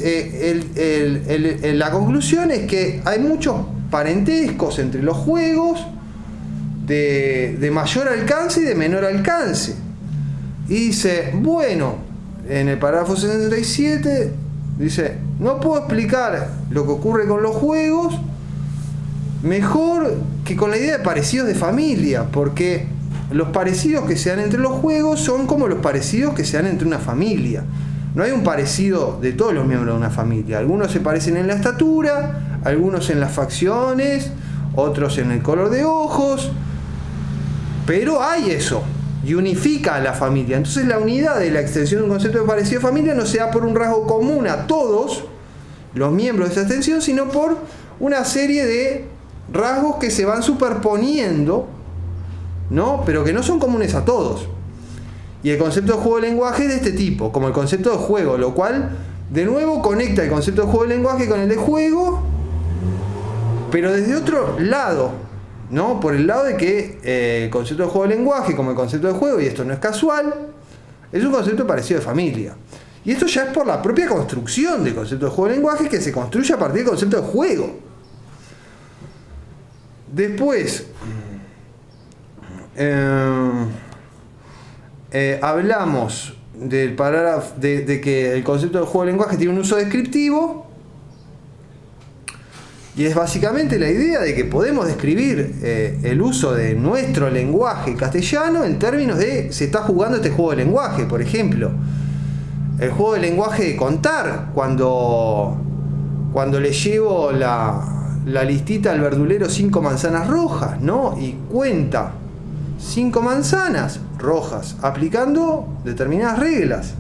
la conclusión es que hay muchos parentescos entre los juegos de mayor alcance y de menor alcance. Y dice, bueno, en el parágrafo 67... dice, no puedo explicar lo que ocurre con los juegos mejor que con la idea de parecidos de familia, porque los parecidos que se dan entre los juegos son como los parecidos que se dan entre una familia. No hay un parecido de todos los miembros de una familia. Algunos se parecen en la estatura, algunos en las facciones, otros en el color de ojos, pero hay eso, y unifica a la familia. Entonces la unidad de la extensión de un concepto de parecido de familia no se da por un rasgo común a todos los miembros de esa extensión, sino por una serie de rasgos que se van superponiendo, ¿no? Pero que no son comunes a todos. Y el concepto de juego de lenguaje es de este tipo, como el concepto de juego, lo cual de nuevo conecta el concepto de juego de lenguaje con el de juego, pero desde otro lado, ¿no? Por el lado de que el concepto de juego de lenguaje, como el concepto de juego, y esto no es casual, es un concepto parecido de familia. Y esto ya es por la propia construcción del concepto de juego de lenguaje, que se construye a partir del concepto de juego. Después, hablamos del parágrafo de que el concepto de juego de lenguaje tiene un uso descriptivo, y es básicamente la idea de que podemos describir el uso de nuestro lenguaje castellano en términos de se está jugando este juego de lenguaje. Por ejemplo, el juego de lenguaje de contar, cuando le llevo la listita al verdulero 5 manzanas rojas, ¿no? Y cuenta 5 manzanas rojas, aplicando determinadas reglas.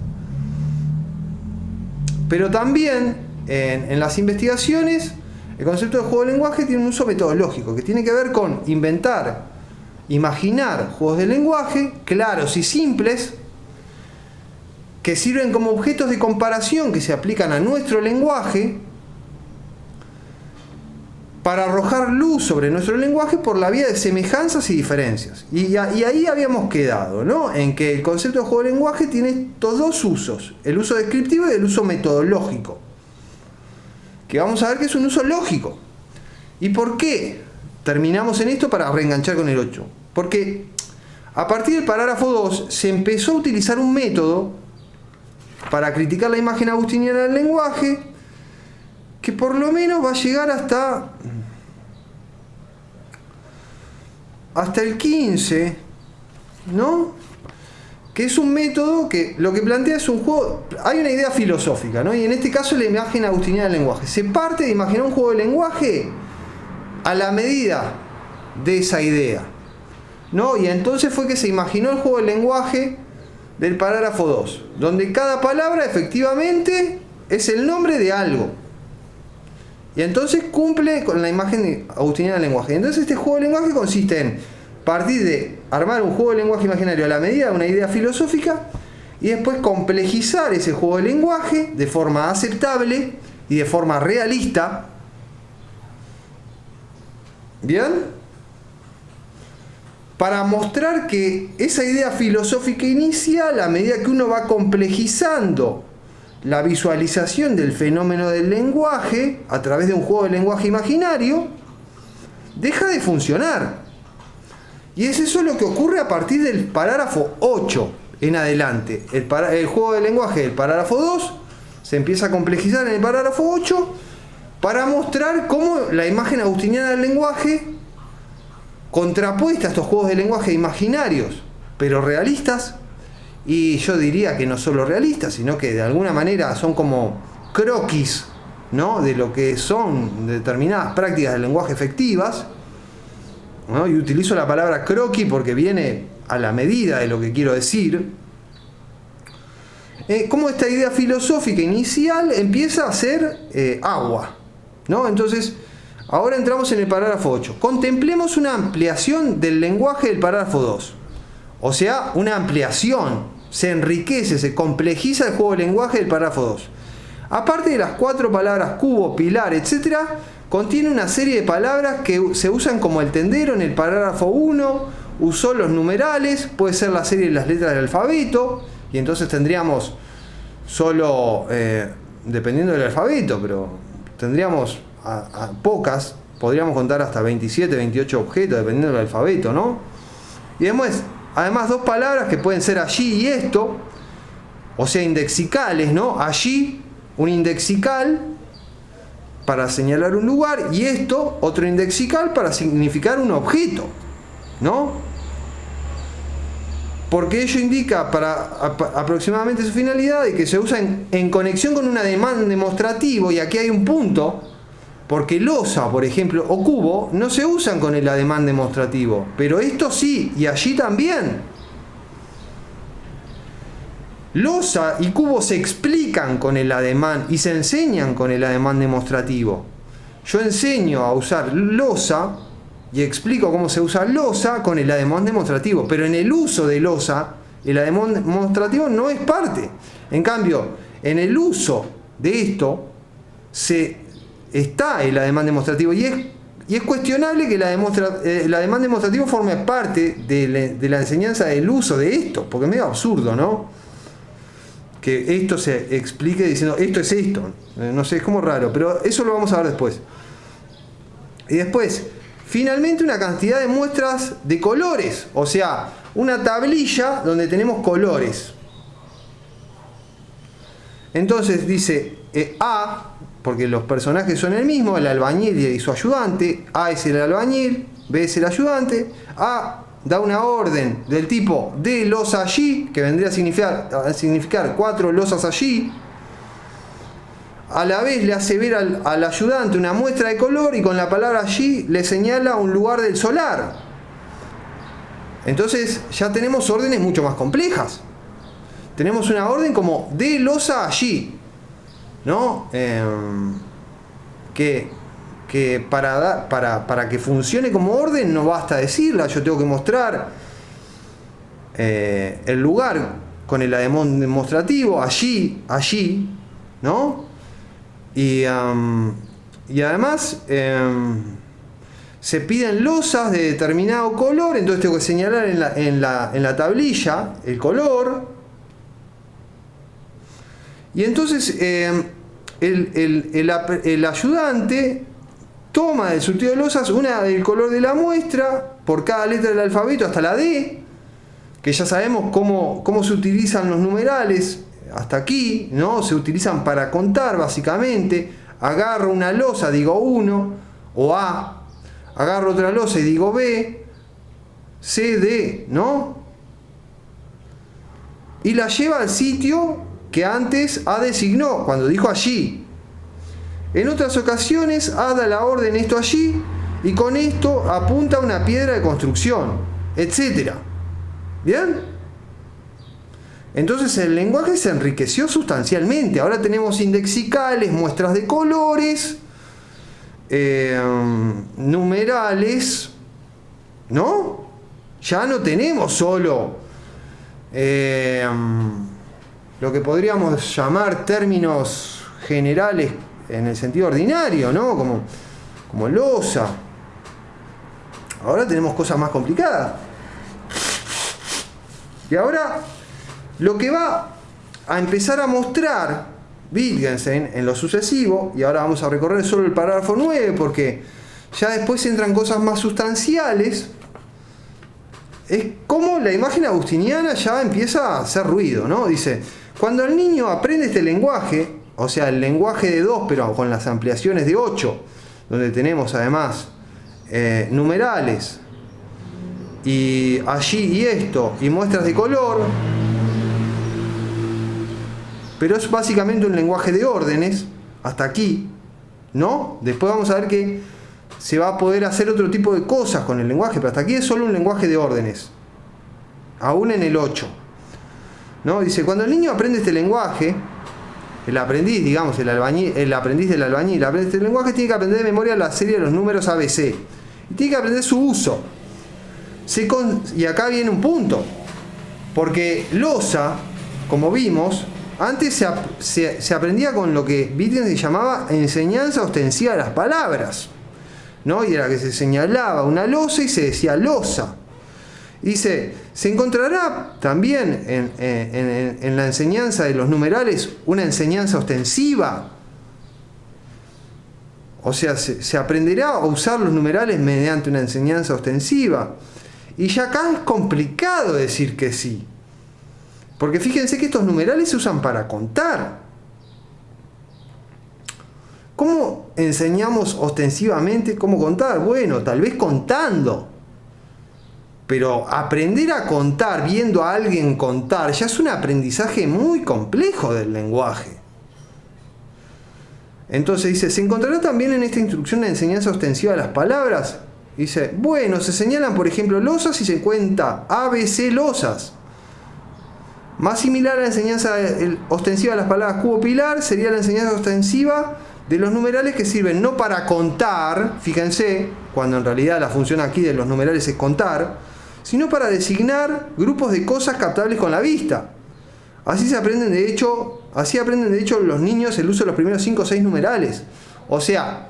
Pero también en las investigaciones, el concepto de juego de lenguaje tiene un uso metodológico que tiene que ver con imaginar juegos de lenguaje claros y simples que sirven como objetos de comparación que se aplican a nuestro lenguaje para arrojar luz sobre nuestro lenguaje por la vía de semejanzas y diferencias. Y ahí habíamos quedado, ¿no? En que el concepto de juego de lenguaje tiene estos dos usos, el uso descriptivo y el uso metodológico, que vamos a ver que es un uso lógico. ¿Y por qué terminamos en esto para reenganchar con el 8? Porque a partir del parágrafo 2 se empezó a utilizar un método para criticar la imagen agustiniana del lenguaje que por lo menos va a llegar hasta el 15, ¿no? Que es un método que lo que plantea es un juego. Hay una idea filosófica, ¿no? Y en este caso la imagen agustiniana del lenguaje. Se parte de imaginar un juego de lenguaje a la medida de esa idea, ¿no? Y entonces fue que se imaginó el juego de lenguaje del parágrafo 2, donde cada palabra efectivamente es el nombre de algo. Y entonces cumple con la imagen agustiniana del lenguaje. Entonces este juego de lenguaje consiste en partir de armar un juego de lenguaje imaginario a la medida de una idea filosófica y después complejizar ese juego de lenguaje de forma aceptable y de forma realista. ¿Bien? Para mostrar que esa idea filosófica inicial, a medida que uno va complejizando la visualización del fenómeno del lenguaje a través de un juego de lenguaje imaginario, deja de funcionar. Y es eso lo que ocurre a partir del parágrafo 8 en adelante. El juego de lenguaje del parágrafo 2 se empieza a complejizar en el parágrafo 8 para mostrar cómo la imagen agustiniana del lenguaje, contrapuesta a estos juegos de lenguaje imaginarios, pero realistas, y yo diría que no solo realistas, sino que de alguna manera son como croquis, ¿no? De lo que son determinadas prácticas del lenguaje efectivas, ¿no? Y utilizo la palabra croquis porque viene a la medida de lo que quiero decir. Como esta idea filosófica inicial empieza a ser agua, ¿no? Entonces, ahora entramos en el parágrafo 8. Contemplemos una ampliación del lenguaje del parágrafo 2. O sea, una ampliación. Se enriquece, se complejiza el juego de lenguaje del parágrafo 2. Aparte de las 4 palabras cubo, pilar, etc., contiene una serie de palabras que se usan como el tendero en el parágrafo 1, usó los numerales, puede ser la serie de las letras del alfabeto, y entonces tendríamos solo, dependiendo del alfabeto, pero tendríamos a pocas, podríamos contar hasta 27, 28 objetos, dependiendo del alfabeto, ¿no? Y después, además, 2 palabras que pueden ser allí y esto, o sea, indexicales, ¿no? Allí, un indexical para señalar un lugar, y esto, otro indexical para significar un objeto, ¿no? porque ello indica aproximadamente su finalidad de que se usa en conexión con un ademán demostrativo, y aquí hay un punto, porque losa, por ejemplo, o cubo no se usan con el ademán demostrativo, pero esto sí, y allí también. Losa y cubo se explican con el ademán y se enseñan con el ademán demostrativo. Yo enseño a usar losa y explico cómo se usa losa con el ademán demostrativo, pero en el uso de losa, el ademán demostrativo no es parte. En cambio, en el uso de esto está el ademán demostrativo, y es cuestionable que el ademán demostrativo forme parte de la enseñanza del uso de esto, porque es medio absurdo, ¿no? Que esto se explique diciendo esto es esto. No sé, es como raro, pero eso lo vamos a ver después. Y después, finalmente, una cantidad de muestras de colores, o sea, una tablilla donde tenemos colores. Entonces dice A, porque los personajes son el mismo, el albañil y su ayudante. A es el albañil, B es el ayudante. A da una orden del tipo de losa allí, que vendría a significar 4 losas allí. A la vez le hace ver al ayudante una muestra de color, y con la palabra allí le señala un lugar del solar. Entonces ya tenemos órdenes mucho más complejas. Tenemos una orden como de losa allí, ¿no? Que para que funcione como orden no basta decirla, yo tengo que mostrar el lugar con el ademán demostrativo, allí, ¿no? Y además se piden losas de determinado color, entonces tengo que señalar en la tablilla el color. Y entonces el ayudante toma del surtido de losas una del color de la muestra por cada letra del alfabeto hasta la D, que ya sabemos cómo se utilizan los numerales hasta aquí, ¿no? Se utilizan para contar básicamente. Agarro una losa, digo 1 o A, agarro otra losa y digo B, C, D, ¿no? Y la lleva al sitio que antes A designó, cuando dijo allí. En otras ocasiones A da la orden esto allí, y con esto apunta a una piedra de construcción, etc. ¿Bien? Entonces el lenguaje se enriqueció sustancialmente. Ahora tenemos indexicales, muestras de colores, numerales, ¿no? Ya no tenemos solo lo que podríamos llamar términos generales en el sentido ordinario, ¿no? Como losa. Ahora tenemos cosas más complicadas. Y ahora lo que va a empezar a mostrar Wittgenstein en lo sucesivo, y ahora vamos a recorrer solo el parágrafo 9 porque ya después entran cosas más sustanciales, es cómo la imagen agustiniana ya empieza a hacer ruido, ¿no? Dice, cuando el niño aprende este lenguaje, o sea, el lenguaje de 2, pero con las ampliaciones de 8, donde tenemos además numerales, y allí y esto, y muestras de color, pero es básicamente un lenguaje de órdenes, hasta aquí, ¿no? Después vamos a ver que se va a poder hacer otro tipo de cosas con el lenguaje, pero hasta aquí es solo un lenguaje de órdenes, aún en el 8, ¿no? Dice, cuando el niño aprende este lenguaje, el aprendiz, digamos, el aprendiz del albañil aprende este lenguaje, tiene que aprender de memoria la serie de los números ABC, y tiene que aprender su uso. Y acá viene un punto, porque losa, como vimos, antes se aprendía con lo que Wittgenstein llamaba enseñanza ostensiva de las palabras, ¿no? Y era que se señalaba una losa y se decía losa. Dice, se encontrará también en la enseñanza de los numerales una enseñanza ostensiva. O sea, se aprenderá a usar los numerales mediante una enseñanza ostensiva. Y ya acá es complicado decir que sí. Porque fíjense que estos numerales se usan para contar. ¿Cómo enseñamos ostensivamente cómo contar? Bueno, tal vez contando. Pero aprender a contar, viendo a alguien contar, ya es un aprendizaje muy complejo del lenguaje. Entonces dice, ¿se encontrará también en esta instrucción la enseñanza ostensiva de las palabras? Dice, bueno, se señalan por ejemplo losas y se cuenta ABC losas. Más similar a la enseñanza ostensiva de las palabras cubo pilar sería la enseñanza ostensiva de los numerales que sirven no para contar, fíjense, cuando en realidad la función aquí de los numerales es contar, sino para designar grupos de cosas captables con la vista. Así aprenden de hecho los niños el uso de los primeros 5 o 6 numerales. O sea,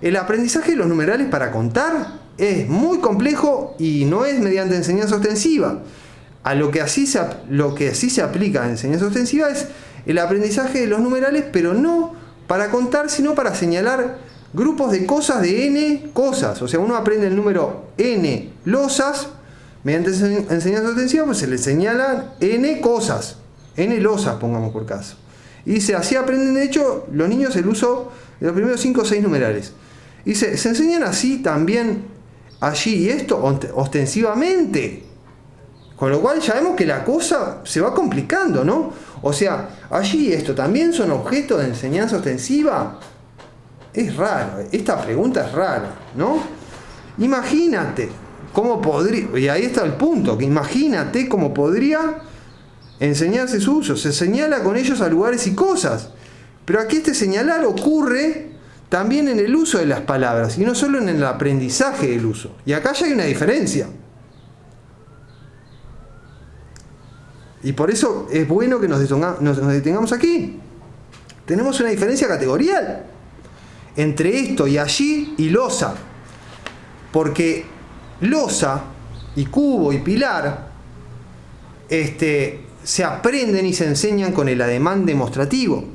el aprendizaje de los numerales para contar es muy complejo y no es mediante enseñanza ostensiva. Lo que así se aplica en enseñanza ostensiva es el aprendizaje de los numerales, pero no para contar, sino para señalar grupos de cosas de n cosas. O sea, uno aprende el número n losas, mediante enseñanza ostensiva pues se le señalan n cosas, n losas pongamos por caso. Y dice, así aprenden de hecho los niños el uso de los primeros 5 o 6 numerales. Dice, se enseñan así también allí y esto ostensivamente. Con lo cual ya vemos que la cosa se va complicando, ¿no? O sea, allí y esto también son objeto de enseñanza ostensiva. Es raro, esta pregunta es rara, ¿no? Imagínate cómo podría, y ahí está el punto, que imagínate cómo podría enseñarse su uso. Se señala con ellos a lugares y cosas. Pero aquí este señalar ocurre también en el uso de las palabras y no solo en el aprendizaje del uso. Y acá ya hay una diferencia. Y por eso es bueno que nos detengamos aquí. Tenemos una diferencia categorial entre esto y allí y losa. Porque losa y cubo y pilar se aprenden y se enseñan con el ademán demostrativo.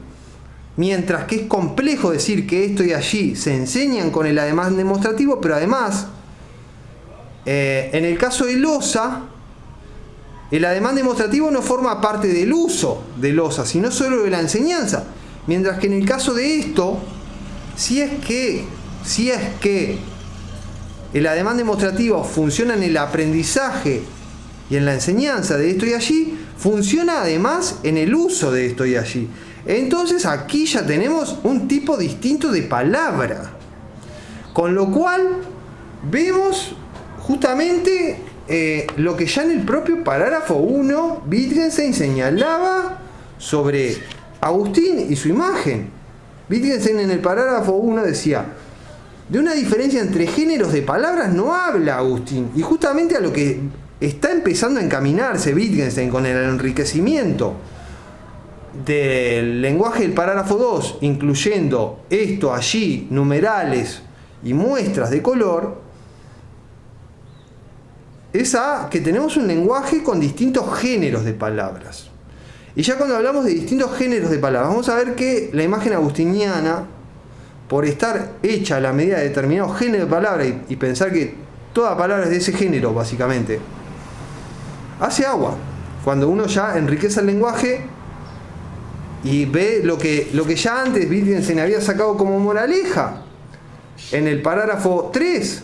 Mientras que es complejo decir que esto y allí se enseñan con el ademán demostrativo, pero además, en el caso de losa, el ademán demostrativo no forma parte del uso de losa, sino solo de la enseñanza. Mientras que en el caso de esto, si es que el ademán demostrativo funciona en el aprendizaje y en la enseñanza de esto y allí, funciona además en el uso de esto y allí. Entonces aquí ya tenemos un tipo distinto de palabra. Con lo cual vemos justamente lo que ya en el propio parágrafo 1 Wittgenstein señalaba sobre Agustín y su imagen. Wittgenstein en el parágrafo 1 decía: de una diferencia entre géneros de palabras no habla Agustín, y justamente a lo que está empezando a encaminarse Wittgenstein con el enriquecimiento del lenguaje del parágrafo 2, incluyendo esto, allí, numerales y muestras de color, es a que tenemos un lenguaje con distintos géneros de palabras. Y ya cuando hablamos de distintos géneros de palabras, vamos a ver que la imagen agustiniana, por estar hecha a la medida de determinado género de palabra y pensar que toda palabra es de ese género, básicamente, hace agua. Cuando uno ya enriquece el lenguaje y ve lo que ya antes Wittgenstein había sacado como moraleja en el parágrafo 3.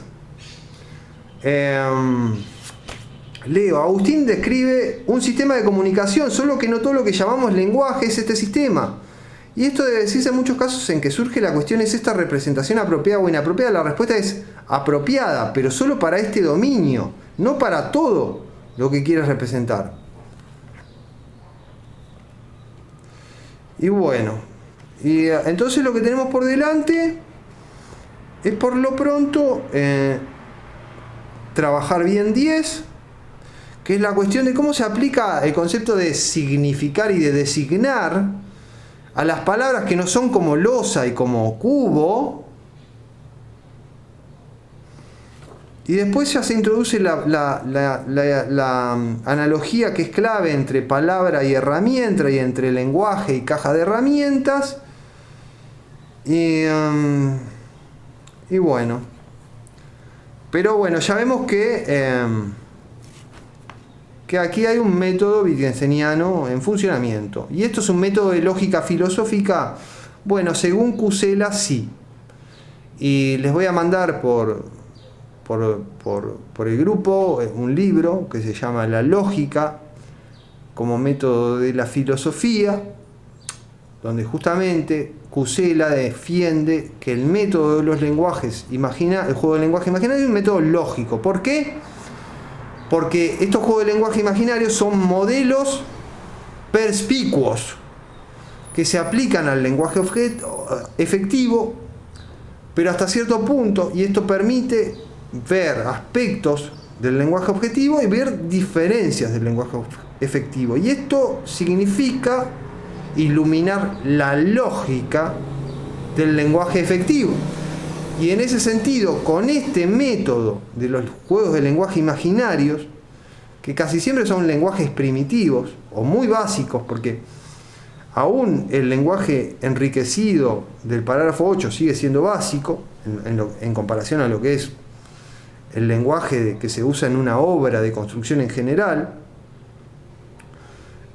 Leo, Agustín describe un sistema de comunicación, solo que no todo lo que llamamos lenguaje es este sistema. Y esto debe decirse en muchos casos en que surge la cuestión: ¿es esta representación apropiada o inapropiada? La respuesta es apropiada, pero solo para este dominio, no para todo lo que quieres representar. Y bueno, entonces lo que tenemos por delante es por lo pronto trabajar bien 10, que es la cuestión de cómo se aplica el concepto de significar y de designar a las palabras que no son como losa y como cubo. Y después ya se introduce la analogía que es clave entre palabra y herramienta, y entre lenguaje y caja de herramientas. Y bueno. Pero bueno, ya vemos que aquí hay un método wittgensteiniano en funcionamiento. ¿Y esto es un método de lógica filosófica? Bueno, según Cusela, sí. Y les voy a mandar por por el grupo un libro que se llama La lógica como método de la filosofía, donde justamente Kucela defiende que el método de los lenguajes el juego del lenguaje imaginario es un método lógico. ¿Por qué? Porque estos juegos de lenguaje imaginario son modelos perspicuos que se aplican al lenguaje efectivo, pero hasta cierto punto, y esto permite ver aspectos del lenguaje objetivo y ver diferencias del lenguaje efectivo. Y esto significa iluminar la lógica del lenguaje efectivo. Y en ese sentido, con este método de los juegos de lenguaje imaginarios, que casi siempre son lenguajes primitivos o muy básicos, porque aún el lenguaje enriquecido del parágrafo 8 sigue siendo básico en comparación a lo que es el lenguaje que se usa en una obra de construcción en general.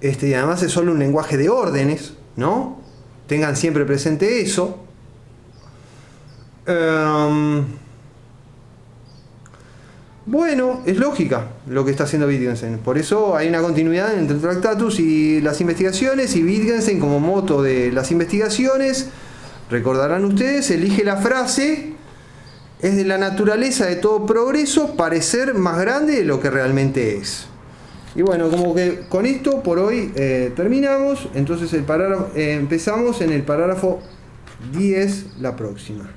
Y además es solo un lenguaje de órdenes, ¿no? Tengan siempre presente eso. Bueno, es lógica lo que está haciendo Wittgenstein. Por eso hay una continuidad entre Tractatus y las investigaciones, y Wittgenstein, como moto de las investigaciones, recordarán ustedes, elige la frase: es de la naturaleza de todo progreso parecer más grande de lo que realmente es. Y bueno, como que con esto por hoy terminamos. Entonces empezamos en el parágrafo 10 la próxima.